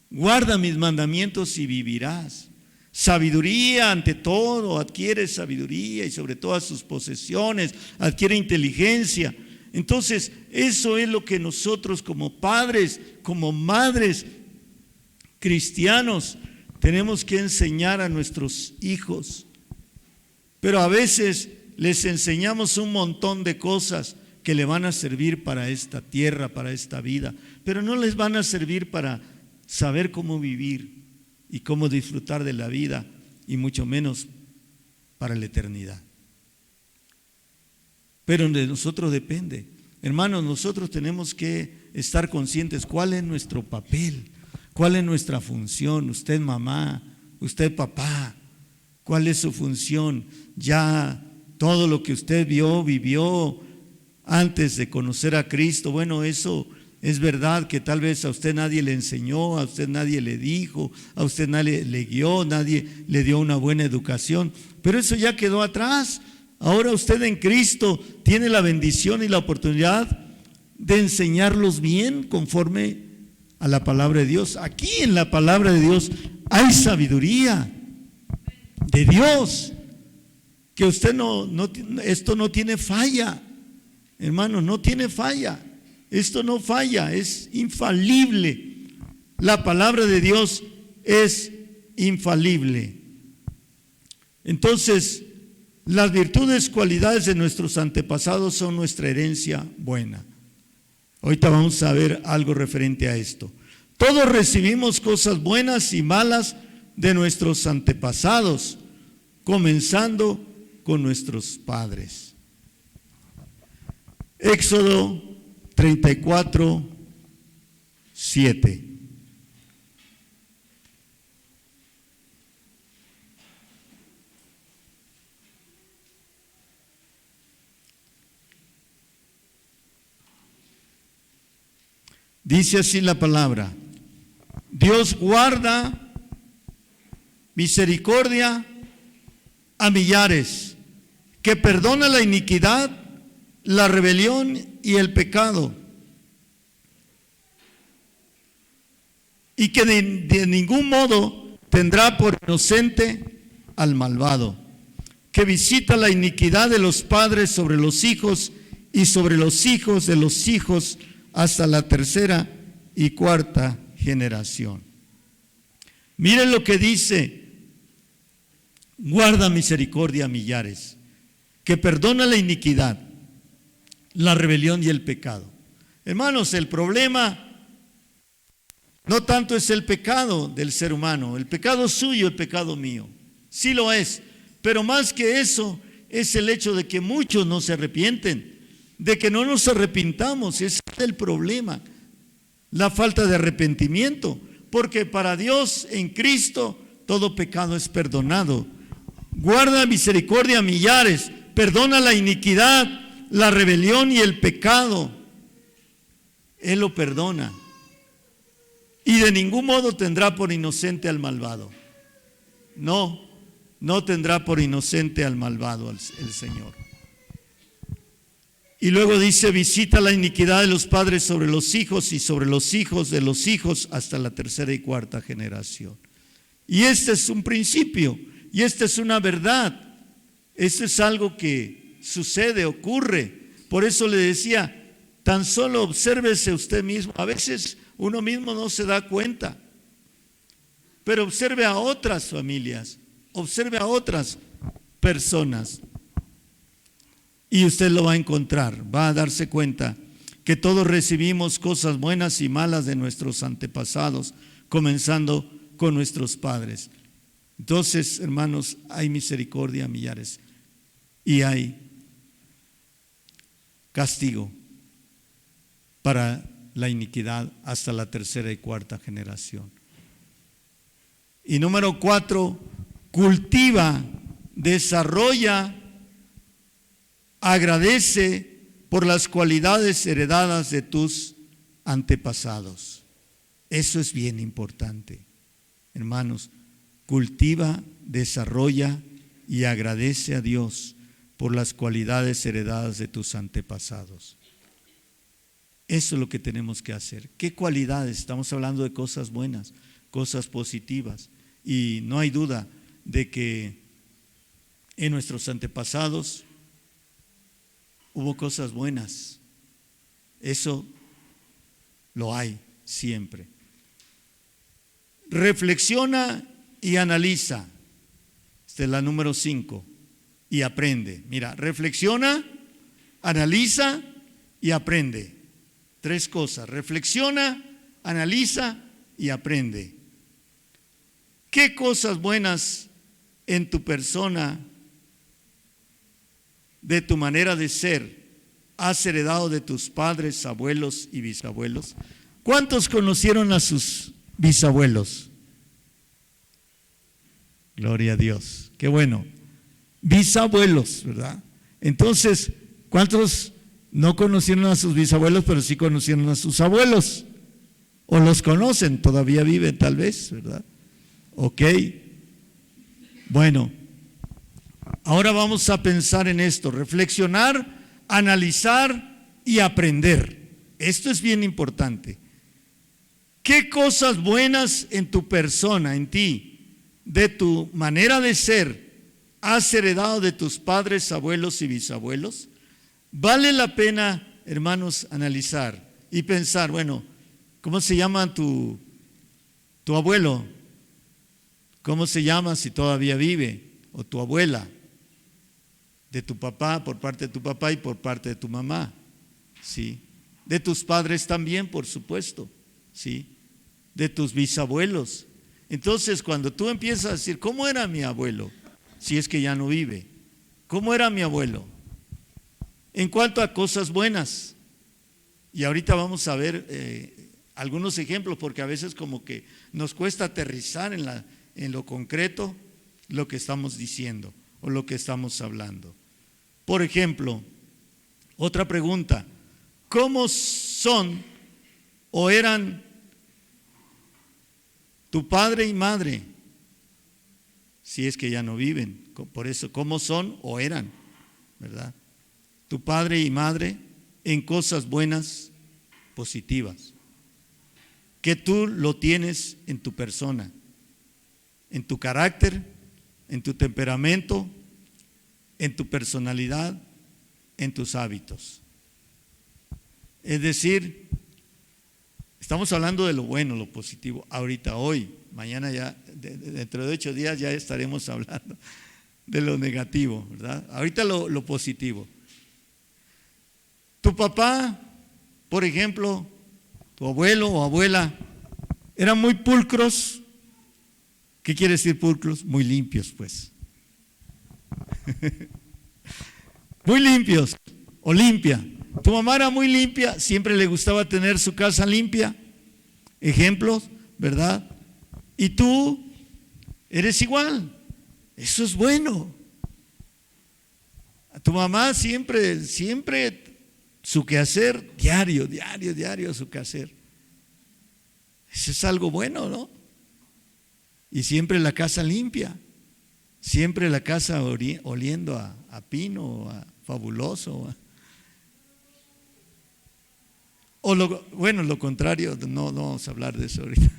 Speaker 1: Guarda mis mandamientos y vivirás. Sabiduría ante todo, adquiere sabiduría y sobre todas sus posesiones, adquiere inteligencia. Entonces, eso es lo que nosotros como padres, como madres cristianos, tenemos que enseñar a nuestros hijos. Pero a veces les enseñamos un montón de cosas que le van a servir para esta tierra, para esta vida, pero no les van a servir para saber cómo vivir y cómo disfrutar de la vida, y mucho menos para la eternidad. Pero de nosotros depende. Hermanos, nosotros tenemos que estar conscientes cuál es nuestro papel, cuál es nuestra función. Usted mamá, usted papá, cuál es su función. Ya todo lo que usted vivió antes de conocer a Cristo, bueno, eso es verdad que tal vez a usted nadie le enseñó, a usted nadie le dijo, a usted nadie le guió, nadie le dio una buena educación, pero eso ya quedó atrás. Ahora usted en Cristo tiene la bendición y la oportunidad de enseñarlos bien conforme a la palabra de Dios. Aquí en la palabra de Dios hay sabiduría de Dios, que usted esto no tiene falla, hermano, no tiene falla. Esto no falla, es infalible. La palabra de Dios es infalible. Entonces, las virtudes, cualidades de nuestros antepasados son nuestra herencia buena. Ahorita vamos a ver algo referente a esto. Todos recibimos cosas buenas y malas de nuestros antepasados, comenzando con nuestros padres. Éxodo 34, 7. Dice así la palabra: Dios guarda misericordia a millares, que perdona la iniquidad, la rebelión y el pecado, y que de ningún modo tendrá por inocente al malvado, que visita la iniquidad de los padres sobre los hijos y sobre los hijos de los hijos hasta la tercera y cuarta generación. Miren lo que dice: guarda misericordia a millares, que perdona la iniquidad, la rebelión y el pecado. Hermanos, el problema no tanto es el pecado del ser humano, el pecado suyo, el pecado mío, sí lo es, pero más que eso es el hecho de que muchos no se arrepienten, de que no nos arrepintamos. Ese es el problema, la falta de arrepentimiento, porque para Dios en Cristo todo pecado es perdonado. Guarda misericordia a millares, perdona la iniquidad, la rebelión y el pecado. Él lo perdona, y de ningún modo tendrá por inocente al malvado. No, no tendrá por inocente al malvado el Señor. Y luego dice, visita la iniquidad de los padres sobre los hijos y sobre los hijos de los hijos hasta la tercera y cuarta generación. Y este es un principio, y esta es una verdad. Esto es algo que sucede, ocurre. Por eso le decía, tan solo obsérvese usted mismo. A veces uno mismo no se da cuenta, pero observe a otras familias, observe a otras personas. Y usted lo va a encontrar, va a darse cuenta que todos recibimos cosas buenas y malas de nuestros antepasados, comenzando con nuestros padres. Entonces, hermanos, hay misericordia a millares y hay castigo para la iniquidad hasta la tercera y cuarta generación. Y número 4, cultiva, desarrolla, agradece por las cualidades heredadas de tus antepasados. Eso es bien importante. Hermanos, cultiva, desarrolla y agradece a Dios por las cualidades heredadas de tus antepasados. Eso es lo que tenemos que hacer. ¿Qué cualidades? Estamos hablando de cosas buenas, cosas positivas. Y no hay duda de que en nuestros antepasados hubo cosas buenas. Eso lo hay siempre. Reflexiona y analiza. Esta es la número 5. Y aprende. Mira, reflexiona, analiza y aprende. 3 cosas. Reflexiona, analiza y aprende. ¿Qué cosas buenas en tu persona, de tu manera de ser, has heredado de tus padres, abuelos y bisabuelos? ¿Cuántos conocieron a sus bisabuelos? Gloria a Dios, qué bueno. Bisabuelos, ¿verdad? Entonces, ¿cuántos no conocieron a sus bisabuelos, pero sí conocieron a sus abuelos? O los conocen, todavía viven tal vez, ¿verdad? Ok. Bueno, ahora vamos a pensar en esto, reflexionar, analizar y aprender. Esto es bien importante. ¿Qué cosas buenas en tu persona, en ti, de tu manera de ser, has heredado de tus padres, abuelos y bisabuelos? Vale la pena, hermanos, analizar y pensar, bueno, ¿cómo se llama tu abuelo? ¿Cómo se llama si todavía vive? O tu abuela, de tu papá, por parte de tu papá y por parte de tu mamá, ¿sí? De tus padres también, por supuesto, ¿sí? De tus bisabuelos. Entonces, cuando tú empiezas a decir, ¿cómo era mi abuelo? Si es que ya no vive. ¿Cómo era mi abuelo? En cuanto a cosas buenas. Y ahorita vamos a ver algunos ejemplos, porque a veces como que nos cuesta aterrizar en lo concreto lo que estamos diciendo o lo que estamos hablando. Por ejemplo, otra pregunta, ¿cómo son o eran tu padre y madre? Si es que ya no viven, por eso, ¿cómo son o eran? ¿Verdad? Tu padre y madre en cosas buenas, positivas, que tú lo tienes en tu persona, en tu carácter, en tu temperamento, en tu personalidad, en tus hábitos. Es decir, estamos hablando de lo bueno, lo positivo, ahorita, hoy, mañana ya, dentro de 8 días ya estaremos hablando de lo negativo, ¿verdad? Ahorita lo positivo. Tu papá, por ejemplo, tu abuelo o abuela, eran muy pulcros. ¿Qué quiere decir pulcros? Muy limpios, pues. Muy limpios o limpia. Tu mamá era muy limpia, siempre le gustaba tener su casa limpia. Ejemplos, ¿verdad? Y tú eres igual. Eso es bueno. A tu mamá siempre su quehacer diario su quehacer. Eso es algo bueno, ¿no? Y siempre la casa limpia. siempre la casa oliendo a pino, a fabuloso. Lo contrario, no vamos a hablar de eso ahorita.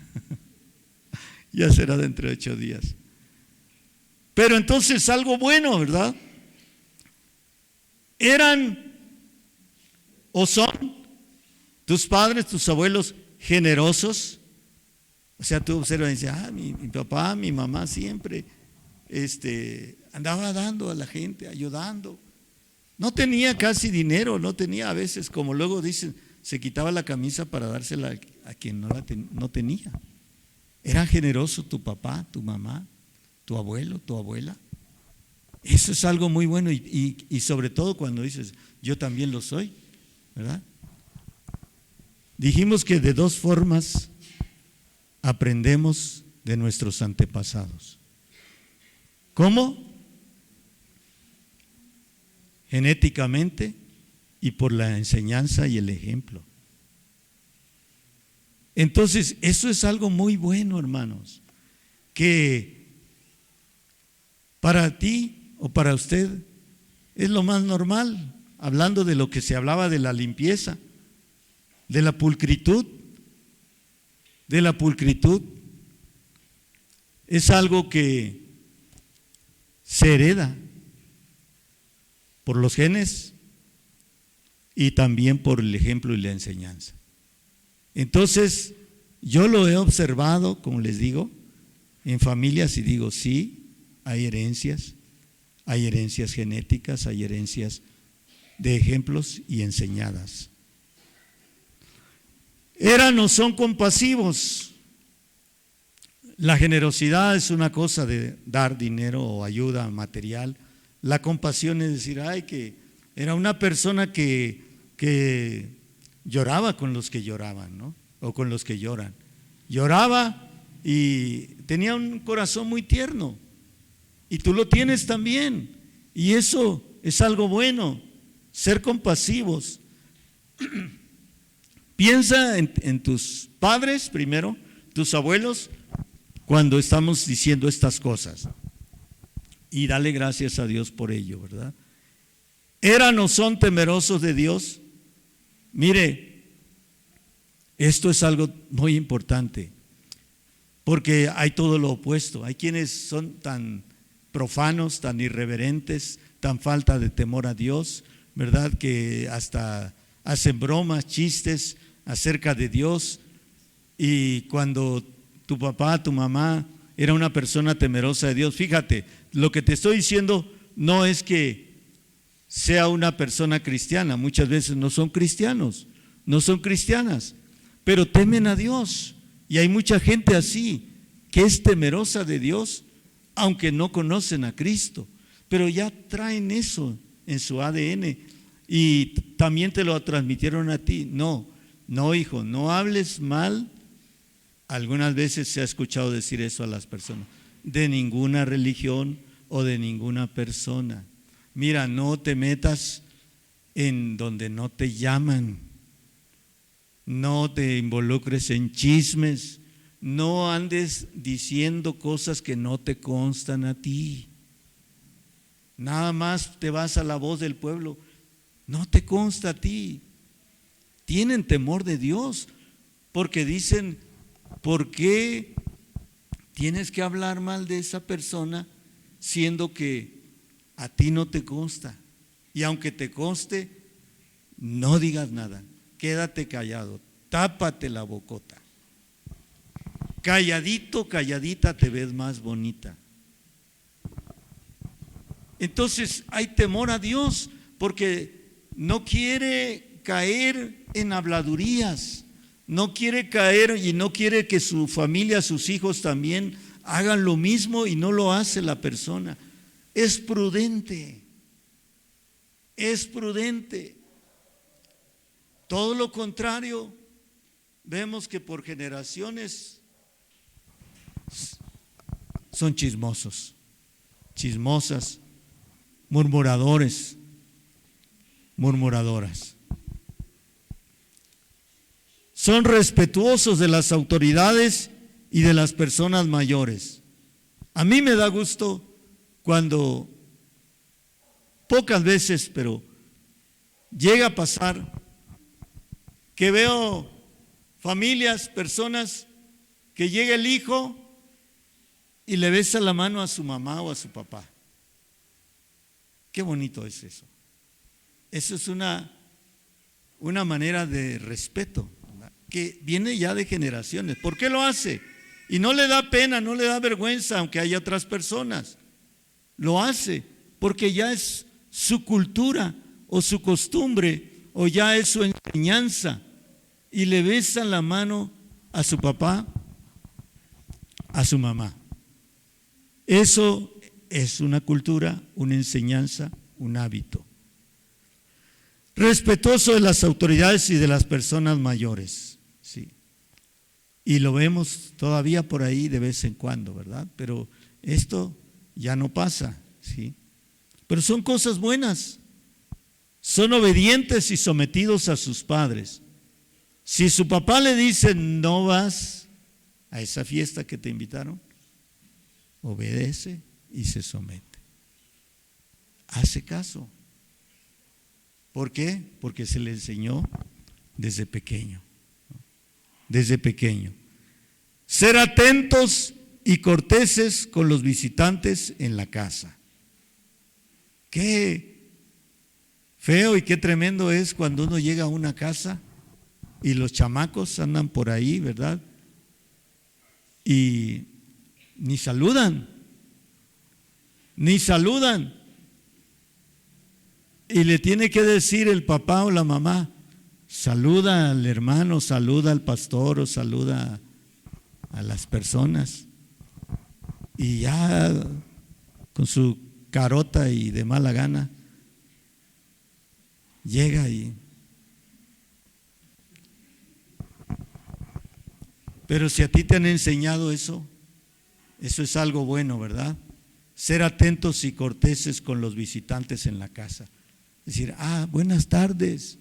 Speaker 1: Ya será dentro de 8 días. Pero entonces algo bueno, ¿verdad? Eran o son tus padres, tus abuelos generosos. O sea, tú observas y dices, mi papá, mi mamá siempre andaba dando a la gente, ayudando. No tenía casi dinero, no tenía a veces, como luego dicen, se quitaba la camisa para dársela a quien no tenía. Era generoso tu papá, tu mamá, tu abuelo, tu abuela. Eso es algo muy bueno y sobre todo cuando dices, yo también lo soy, ¿verdad? Dijimos que de 2 formas aprendemos de nuestros antepasados. ¿Cómo? Genéticamente y por la enseñanza y el ejemplo. Entonces, eso es algo muy bueno, hermanos, que para ti o para usted es lo más normal, hablando de lo que se hablaba de la limpieza, de la pulcritud. Es algo que se hereda por los genes y también por el ejemplo y la enseñanza. Entonces, yo lo he observado, como les digo, en familias y digo, sí, hay herencias genéticas, hay herencias de ejemplos y enseñadas. Eran o son compasivos. La generosidad es una cosa de dar dinero o ayuda material. La compasión es decir, que era una persona que lloraba con los que lloraban, ¿no? O con los que lloran. Lloraba y tenía un corazón muy tierno. Y tú lo tienes también. Y eso es algo bueno, ser compasivos. Piensa en tus padres primero, tus abuelos, cuando estamos diciendo estas cosas. Y dale gracias a Dios por ello, ¿verdad? ¿Eran o son temerosos de Dios? Mire, esto es algo muy importante, porque hay todo lo opuesto. Hay quienes son tan profanos, tan irreverentes, tan falta de temor a Dios, ¿verdad? Que hasta hacen bromas, chistes acerca de Dios. Y cuando tu papá, tu mamá era una persona temerosa de Dios, fíjate, lo que te estoy diciendo no es que sea una persona cristiana, muchas veces no son cristianos, no son cristianas, pero temen a Dios. Y hay mucha gente así, que es temerosa de Dios, aunque no conocen a Cristo, pero ya traen eso en su ADN y también te lo transmitieron a ti. No, hijo, no hables mal. Algunas veces se ha escuchado decir eso a las personas, de ninguna religión o de ninguna persona. Mira, no te metas en donde no te llaman, no te involucres en chismes, no andes diciendo cosas que no te constan a ti. Nada más te vas a la voz del pueblo, no te consta a ti. Tienen temor de Dios porque dicen, ¿por qué tienes que hablar mal de esa persona siendo que a ti no te consta? Y aunque te conste, no digas nada, quédate callado, tápate la bocota. Calladito, calladita te ves más bonita. Entonces hay temor a Dios porque no quiere caer en habladurías, no quiere caer y no quiere que su familia, sus hijos también hagan lo mismo y no lo hace la persona. Es prudente, es prudente. Todo lo contrario, vemos que por generaciones son chismosos, chismosas, murmuradores, murmuradoras. Son respetuosos de las autoridades y de las personas mayores. A mí me da gusto cuando pocas veces, pero llega a pasar que veo familias, personas que llega el hijo y le besa la mano a su mamá o a su papá. Qué bonito es eso. Eso es una manera de respeto, ¿verdad?, que viene ya de generaciones. ¿Por qué lo hace? Y no le da pena, no le da vergüenza, aunque haya otras personas. Lo hace porque ya es su cultura o su costumbre o ya es su enseñanza. Y le besan la mano a su papá, a su mamá. Eso es una cultura, una enseñanza, un hábito. Respetuoso de las autoridades y de las personas mayores, sí. Y lo vemos todavía por ahí de vez en cuando, ¿verdad? Pero esto ya no pasa, sí. Pero son cosas buenas. Son obedientes y sometidos a sus padres. Si su papá le dice, no vas a esa fiesta que te invitaron, obedece y se somete. Hace caso. ¿Por qué? Porque se le enseñó desde pequeño. Desde pequeño. Ser atentos y corteses con los visitantes en la casa. Qué feo y qué tremendo es cuando uno llega a una casa y los chamacos andan por ahí, ¿verdad? Y ni saludan. Y le tiene que decir el papá o la mamá, saluda al hermano, saluda al pastor o saluda a las personas. Y ya con su carota y de mala gana llega y... Pero si a ti te han enseñado eso, eso es algo bueno, ¿verdad? Ser atentos y corteses con los visitantes en la casa. Decir, buenas tardes,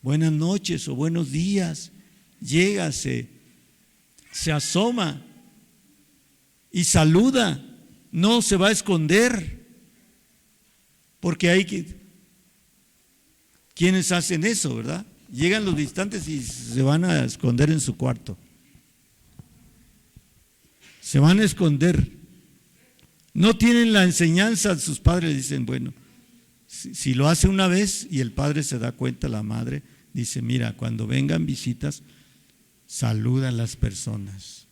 Speaker 1: buenas noches o buenos días. Llega, se asoma y saluda. No se va a esconder, porque hay quienes hacen eso, ¿verdad? Llegan los visitantes y se van a esconder en su cuarto. Se van a esconder. No tienen la enseñanza de sus padres. Dicen, bueno, si lo hace una vez y el padre se da cuenta, la madre dice, mira, cuando vengan visitas, saluda a las personas.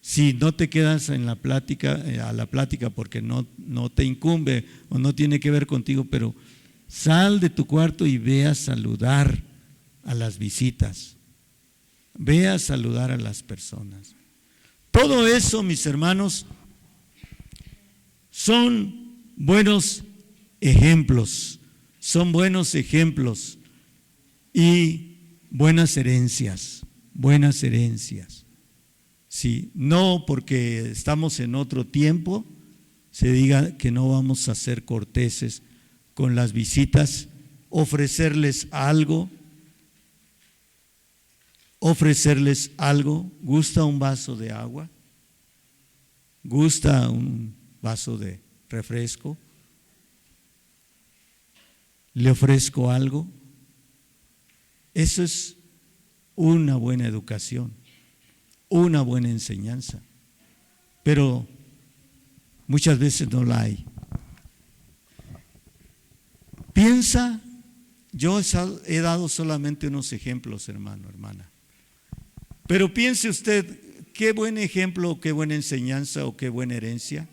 Speaker 1: Si no te quedas en la plática, a la plática porque no te incumbe o no tiene que ver contigo, pero sal de tu cuarto y ve a saludar a las visitas. Ve a saludar a las personas. Todo eso, mis hermanos, son buenos ejemplos, y buenas herencias. Sí, no porque estamos en otro tiempo se diga que no vamos a ser corteses con las visitas, ofrecerles algo. ¿Gusta un vaso de agua? ¿Gusta un vaso de refresco? ¿Le ofrezco algo? Eso es una buena educación, una buena enseñanza, pero muchas veces no la hay. Piensa, yo he dado solamente unos ejemplos, hermano, hermana, pero piense usted, qué buen ejemplo, qué buena enseñanza o qué buena herencia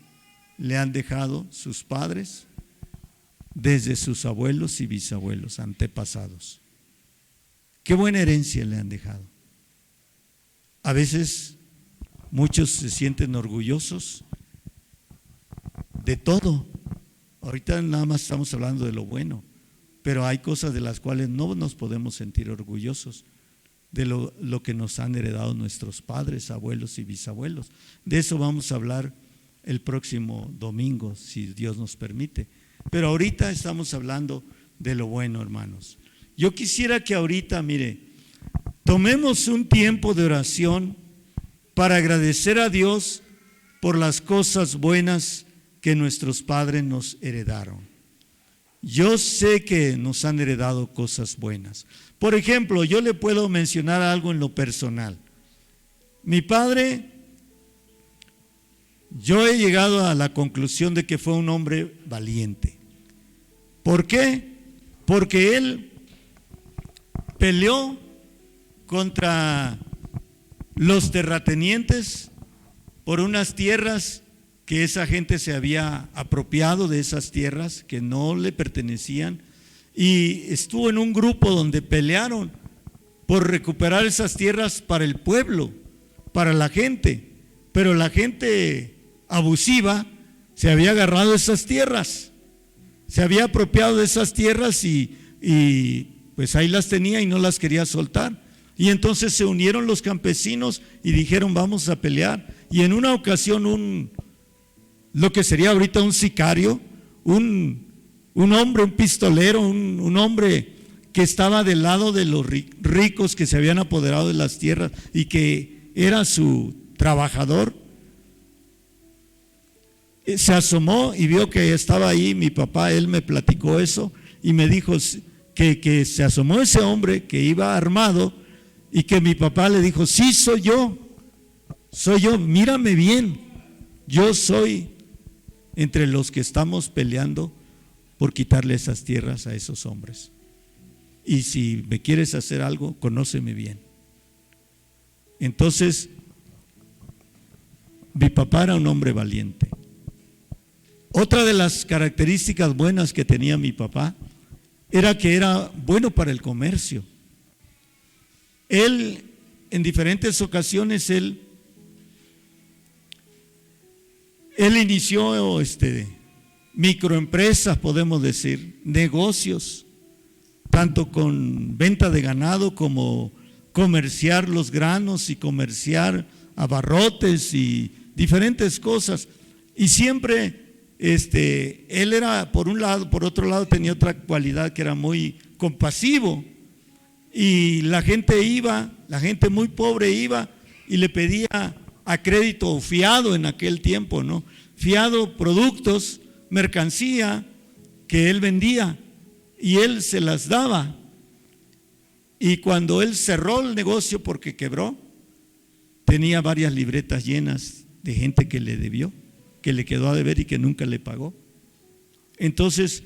Speaker 1: le han dejado sus padres desde sus abuelos y bisabuelos, antepasados. Qué buena herencia le han dejado. A veces muchos se sienten orgullosos de todo. Ahorita nada más estamos hablando de lo bueno, pero hay cosas de las cuales no nos podemos sentir orgullosos, de lo que nos han heredado nuestros padres, abuelos y bisabuelos. De eso vamos a hablar el próximo domingo, si Dios nos permite. Pero ahorita estamos hablando de lo bueno, hermanos. Yo quisiera que ahorita, mire, tomemos un tiempo de oración para agradecer a Dios por las cosas buenas que nuestros padres nos heredaron. Yo sé que nos han heredado cosas buenas. Por ejemplo, yo le puedo mencionar algo en lo personal. Mi padre, yo he llegado a la conclusión de que fue un hombre valiente. ¿Por qué? Porque él peleó contra los terratenientes por unas tierras que esa gente se había apropiado de, esas tierras que no le pertenecían, y estuvo en un grupo donde pelearon por recuperar esas tierras para el pueblo, para la gente, pero la gente abusiva se había agarrado esas tierras, se había apropiado de esas tierras y pues ahí las tenía y no las quería soltar. Y entonces se unieron los campesinos y dijeron: vamos a pelear. Y en una ocasión lo que sería ahorita un sicario, un hombre, un pistolero, un hombre que estaba del lado de los ricos que se habían apoderado de las tierras y que era su trabajador, se asomó y vio que estaba ahí mi papá. Él me platicó eso y me dijo que se asomó ese hombre que iba armado y que mi papá le dijo: sí, soy yo, mírame bien, yo soy entre los que estamos peleando por quitarle esas tierras a esos hombres. Y si me quieres hacer algo, conóceme bien. Entonces, mi papá era un hombre valiente. Otra de las características buenas que tenía mi papá era que era bueno para el comercio. Él, en diferentes ocasiones, él inició microempresas, podemos decir, negocios, tanto con venta de ganado como comerciar los granos y comerciar abarrotes y diferentes cosas. Y siempre él era, por un lado, por otro lado tenía otra cualidad, que era muy compasivo. Y la gente muy pobre iba y le pedía a crédito o fiado en aquel tiempo, ¿no? Fiado, productos, mercancía que él vendía, y él se las daba. Y cuando él cerró el negocio porque quebró, tenía varias libretas llenas de gente que le debió, que le quedó a deber y que nunca le pagó. Entonces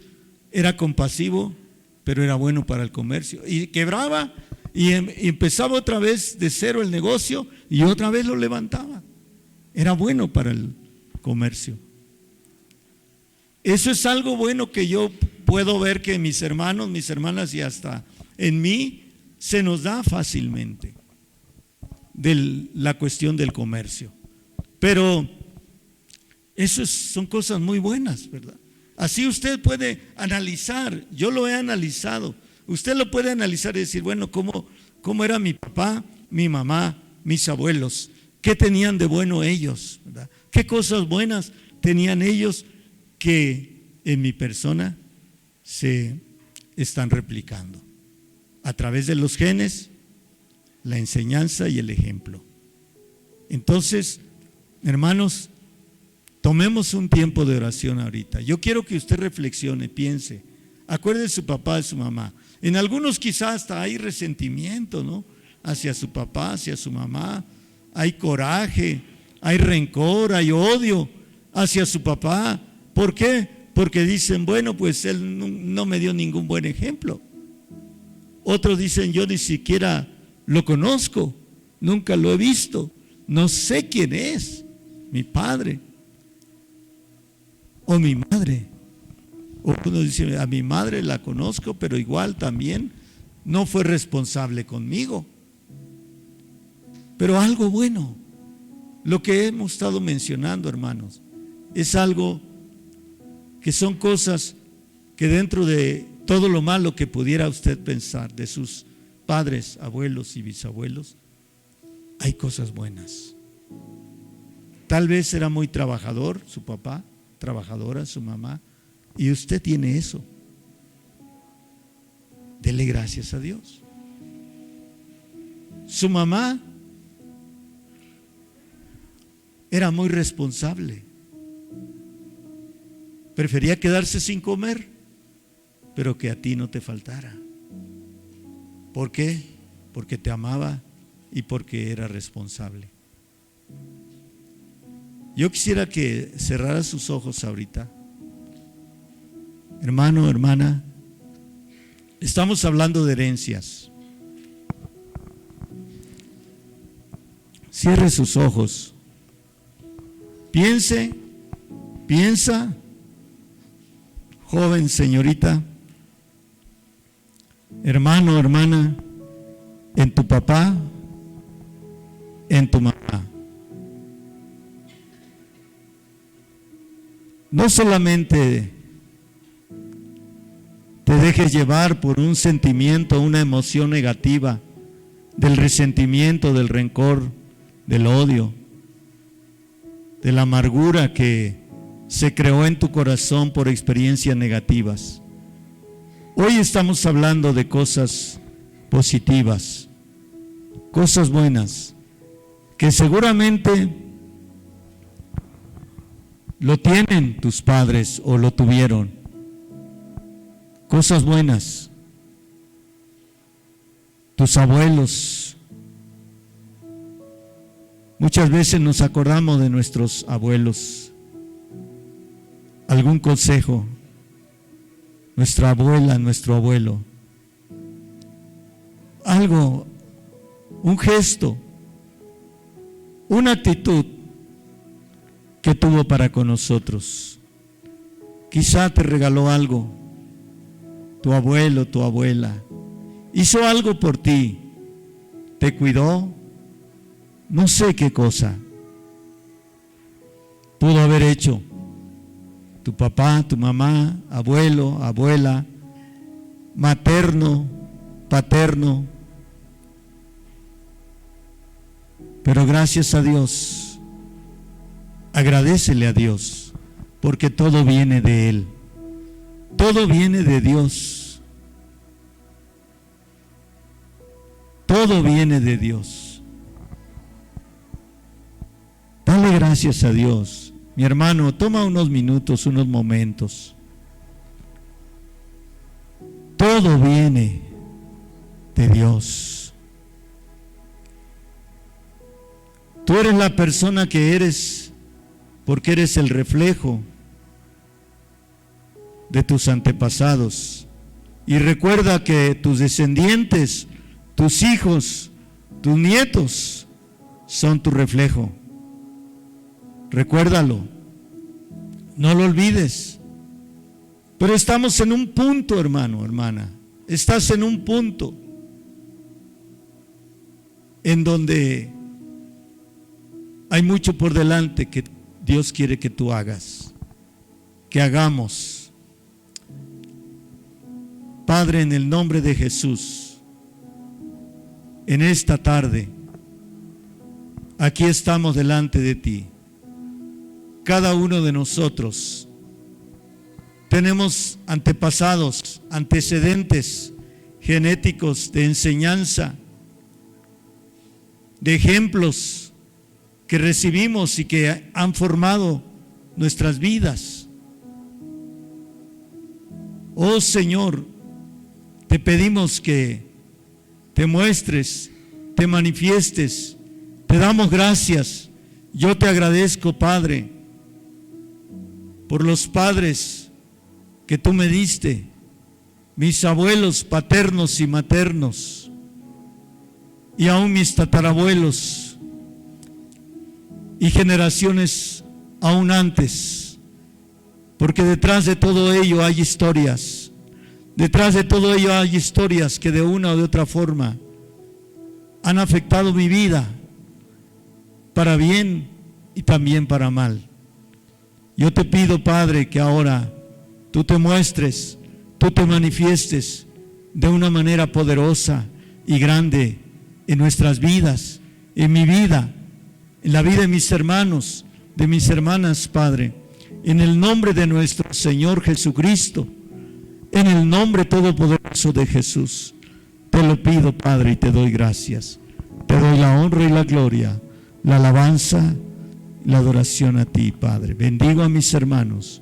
Speaker 1: era compasivo, pero era bueno para el comercio. Y quebraba y empezaba otra vez de cero el negocio y otra vez lo levantaba. Era bueno para el comercio. Eso es algo bueno que yo puedo ver que mis hermanos, mis hermanas y hasta en mí se nos da fácilmente la cuestión del comercio. Pero eso son cosas muy buenas, ¿verdad? Así usted puede analizar. Yo lo he analizado. Usted lo puede analizar y decir: bueno, ¿cómo era mi papá, mi mamá, mis abuelos? ¿Qué tenían de bueno ellos, ¿verdad? ¿Qué cosas buenas tenían ellos que en mi persona se están replicando a través de los genes, la enseñanza y el ejemplo? Entonces, hermanos, tomemos un tiempo de oración ahorita. Yo quiero que usted reflexione, piense, acuerde de su papá, de su mamá. En algunos quizás hasta hay resentimiento, ¿no? Hacia su papá, hacia su mamá. Hay coraje, hay rencor, hay odio hacia su papá. ¿Por qué? Porque dicen: bueno, pues él no me dio ningún buen ejemplo. Otros dicen: yo ni siquiera lo conozco, nunca lo he visto, no sé quién es mi padre o mi madre. O uno dice: a mi madre la conozco, pero igual también no fue responsable conmigo. Pero algo bueno, lo que hemos estado mencionando, hermanos, es algo que son cosas que dentro de todo lo malo que pudiera usted pensar de sus padres, abuelos y bisabuelos, hay cosas buenas. Tal vez era muy trabajador su papá, trabajadora su mamá, y usted tiene eso. Dele gracias a Dios. Su mamá era muy responsable. prefería quedarse sin comer, pero que a ti no te faltara. ¿Por qué? Porque te amaba y porque era responsable. Yo quisiera que cerrara sus ojos ahorita. Hermano, hermana, estamos hablando de herencias. Cierre sus ojos. Piensa, joven, señorita, hermano, hermana, en tu papá, en tu mamá. No solamente te dejes llevar por un sentimiento, una emoción negativa, del resentimiento, del rencor, del odio, de la amargura que se creó en tu corazón por experiencias negativas. Hoy estamos hablando de cosas positivas, cosas buenas, que seguramente lo tienen tus padres o lo tuvieron. Cosas buenas. Tus abuelos. Muchas veces nos acordamos de nuestros abuelos. Algún consejo. Nuestra abuela, nuestro abuelo. Algo, un gesto, una actitud que tuvo para con nosotros. Quizá te regaló algo, tu abuelo, tu abuela, hizo algo por ti, te cuidó, no sé qué cosa pudo haber hecho tu papá, tu mamá, abuelo, abuela, materno, paterno, pero gracias a Dios. Agradécele a Dios, porque todo viene de Él. Todo viene de Dios. Todo viene de Dios. Dale gracias a Dios. Mi hermano, toma unos minutos, unos momentos. Todo viene de Dios. Tú eres la persona que eres porque eres el reflejo de tus antepasados. Y recuerda que tus descendientes, tus hijos, tus nietos son tu reflejo. Recuérdalo, no lo olvides. Pero estamos en un punto, hermano, hermana. Estás en un punto en donde hay mucho por delante que Dios quiere que tú hagas, que hagamos. Padre, en el nombre de Jesús, en esta tarde, aquí estamos delante de ti. Cada uno de nosotros tenemos antepasados, antecedentes genéticos de enseñanza, de ejemplos que recibimos y que han formado nuestras vidas. Oh Señor, te pedimos que te muestres, te manifiestes, te damos gracias. Yo te agradezco, Padre, por los padres que tú me diste, mis abuelos paternos y maternos, y aún mis tatarabuelos, y generaciones aún antes, porque detrás de todo ello hay historias, detrás de todo ello hay historias que de una o de otra forma han afectado mi vida, para bien y también para mal. Yo te pido, Padre, que ahora tú te muestres, tú te manifiestes de una manera poderosa y grande en nuestras vidas, en mi vida, en la vida de mis hermanos, de mis hermanas, Padre, en el nombre de nuestro Señor Jesucristo, en el nombre todopoderoso de Jesús. Te lo pido, Padre, y te doy gracias. Te doy la honra y la gloria, la alabanza y la adoración a ti, Padre. Bendigo a mis hermanos.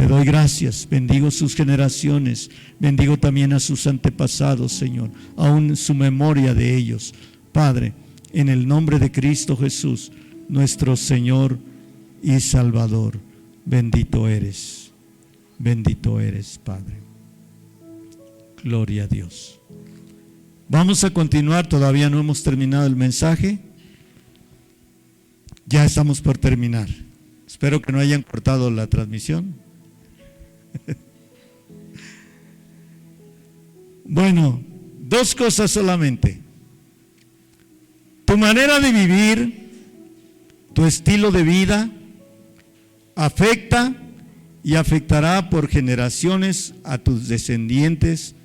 Speaker 1: Te doy gracias, bendigo sus generaciones, bendigo también a sus antepasados, Señor, aún su memoria de ellos. Padre, en el nombre de Cristo Jesús, nuestro Señor y Salvador, bendito eres, Padre. Gloria a Dios. Vamos a continuar, todavía no hemos terminado el mensaje. Ya estamos por terminar. Espero que no hayan cortado la transmisión. Bueno, dos cosas solamente. Tu manera de vivir, tu estilo de vida, afecta y afectará por generaciones a tus descendientes,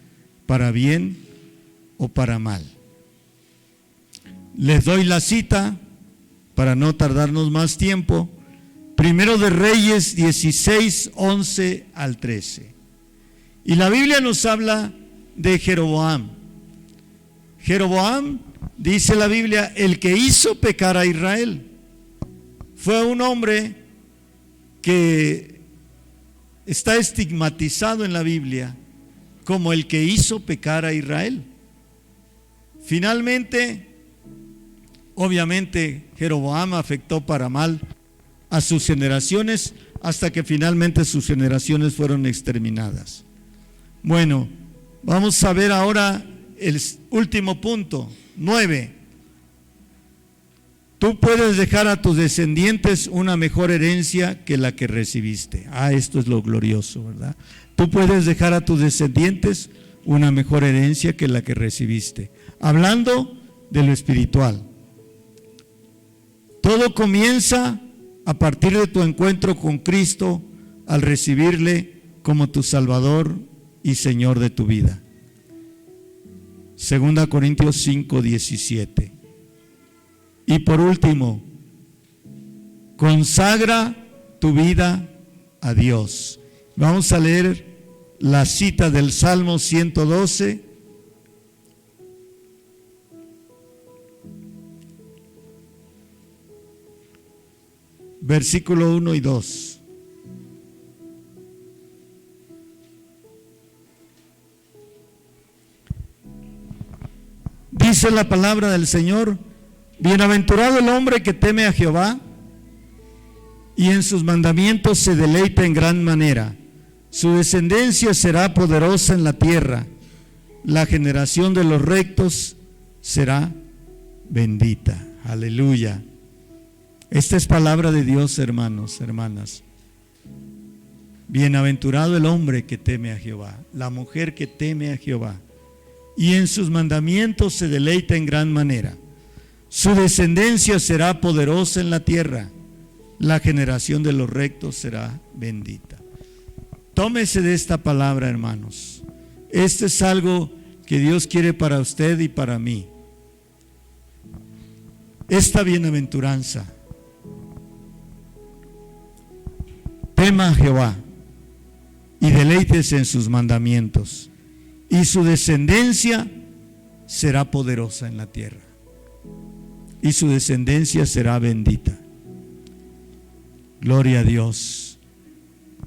Speaker 1: para bien o para mal. Les doy la cita para no tardarnos más tiempo. Primero de Reyes 16, 11 al 13. Y la Biblia nos habla de Jeroboam. Jeroboam, dice la Biblia, el que hizo pecar a Israel. Fue un hombre que está estigmatizado en la Biblia como el que hizo pecar a Israel. Finalmente, obviamente, Jeroboam afectó para mal a sus generaciones, hasta que finalmente sus generaciones fueron exterminadas. Bueno, vamos a ver ahora el último punto, 9. Tú puedes dejar a tus descendientes una mejor herencia que la que recibiste. Esto es lo glorioso, ¿verdad? Tú puedes dejar a tus descendientes una mejor herencia que la que recibiste. Hablando de lo espiritual. Todo comienza a partir de tu encuentro con Cristo, al recibirle como tu Salvador y Señor de tu vida. 2 Corintios 5, 17. Y por último, consagra tu vida a Dios. Vamos a leer la cita del Salmo 112. Versículo 1 y 2. Dice la palabra del Señor: bienaventurado el hombre que teme a Jehová y en sus mandamientos se deleita en gran manera. Su descendencia será poderosa en la tierra. La generación de los rectos será bendita. Aleluya. Esta es palabra de Dios, hermanos, hermanas. Bienaventurado el hombre que teme a Jehová, la mujer que teme a Jehová, y en sus mandamientos se deleita en gran manera. Su descendencia será poderosa en la tierra, la generación de los rectos será bendita. Tómese de esta palabra, hermanos. Esto es algo que Dios quiere para usted y para mí. Esta bienaventuranza. Tema a Jehová y deleítese en sus mandamientos, y su descendencia será poderosa en la tierra, y su descendencia será bendita. Gloria a Dios.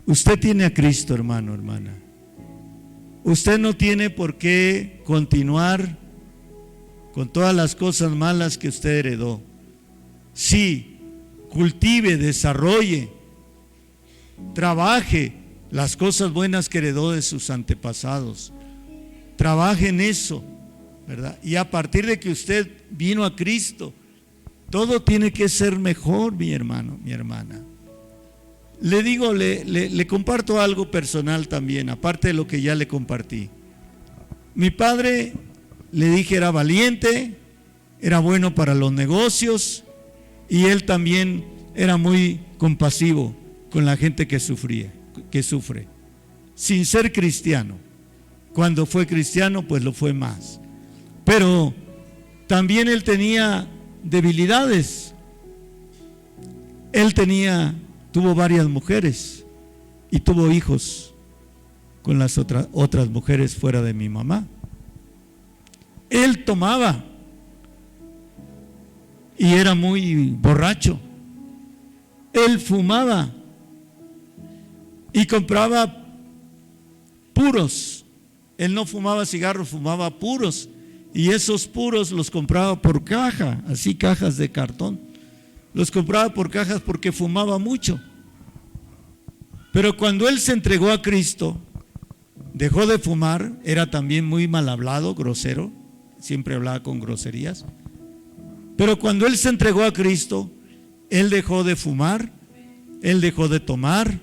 Speaker 1: Usted tiene a Cristo, hermano, hermana. Usted no tiene por qué continuar con todas las cosas malas que usted heredó. Sí, cultive, desarrolle, trabaje las cosas buenas que heredó de sus antepasados. Trabaje en eso, ¿verdad? Y a partir de que usted vino a Cristo, todo tiene que ser mejor, mi hermano, mi hermana. Le digo, le comparto algo personal también, aparte de lo que ya le compartí. Mi padre, le dije, era valiente, era bueno para los negocios, y él también era muy compasivo con la gente que sufre, sin ser cristiano. Cuando fue cristiano, pues lo fue más. Pero también él tenía debilidades. Él tuvo varias mujeres y tuvo hijos con las otras mujeres fuera de mi mamá. Él tomaba y era muy borracho. Él fumaba y compraba puros. Él no fumaba cigarros, fumaba puros. Y esos puros los compraba por caja, así cajas de cartón. Los compraba por cajas porque fumaba mucho. Pero cuando él se entregó a Cristo, dejó de fumar, era también muy mal hablado, grosero, siempre hablaba con groserías. Pero cuando él se entregó a Cristo, él dejó de fumar, él dejó de tomar,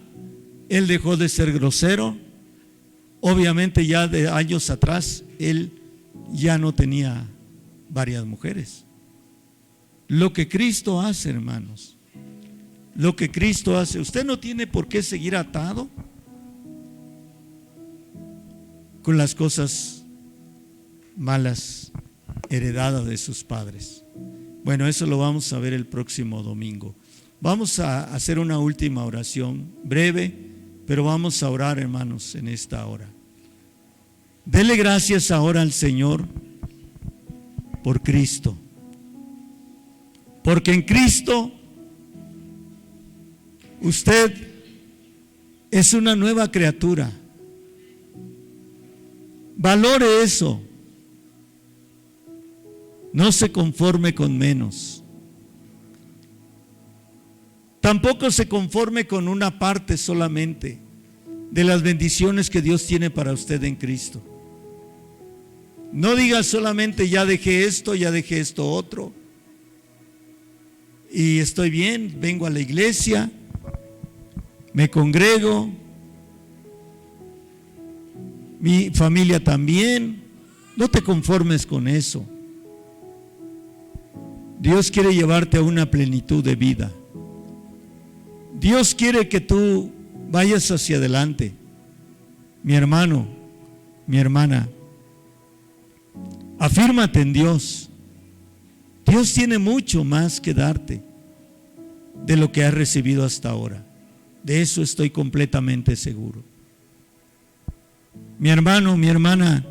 Speaker 1: él dejó de ser grosero. Obviamente ya de años atrás, él ya no tenía varias mujeres. Lo que Cristo hace, hermanos, lo que Cristo hace, usted no tiene por qué seguir atado con las cosas malas heredadas de sus padres. Bueno, eso lo vamos a ver el próximo domingo. Vamos a hacer una última oración breve, pero vamos a orar, hermanos, en esta hora. Dele gracias ahora al Señor por Cristo, porque en Cristo usted es una nueva criatura. Valore eso. No se conforme con menos. Tampoco se conforme con una parte solamente de las bendiciones que Dios tiene para usted en Cristo. No diga solamente ya dejé esto otro y estoy bien, vengo a la iglesia, me congrego, mi familia también. No te conformes con eso. Dios quiere llevarte a una plenitud de vida. Dios quiere que tú vayas hacia adelante. Mi hermano, mi hermana, afírmate en Dios. Dios tiene mucho más que darte de lo que has recibido hasta ahora. De eso estoy completamente seguro. Mi hermano, mi hermana,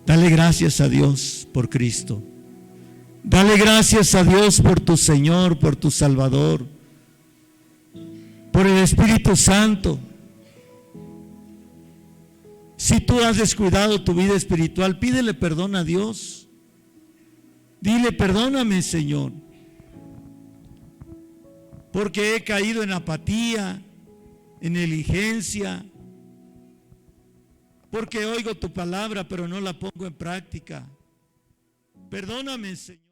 Speaker 1: dale gracias a Dios por Cristo. Dale gracias a Dios por tu Señor, por tu Salvador, por el Espíritu Santo. Si tú has descuidado tu vida espiritual, pídele perdón a Dios. Dile, perdóname, Señor, porque he caído en apatía, en negligencia, porque oigo tu palabra pero no la pongo en práctica. Perdóname, Señor.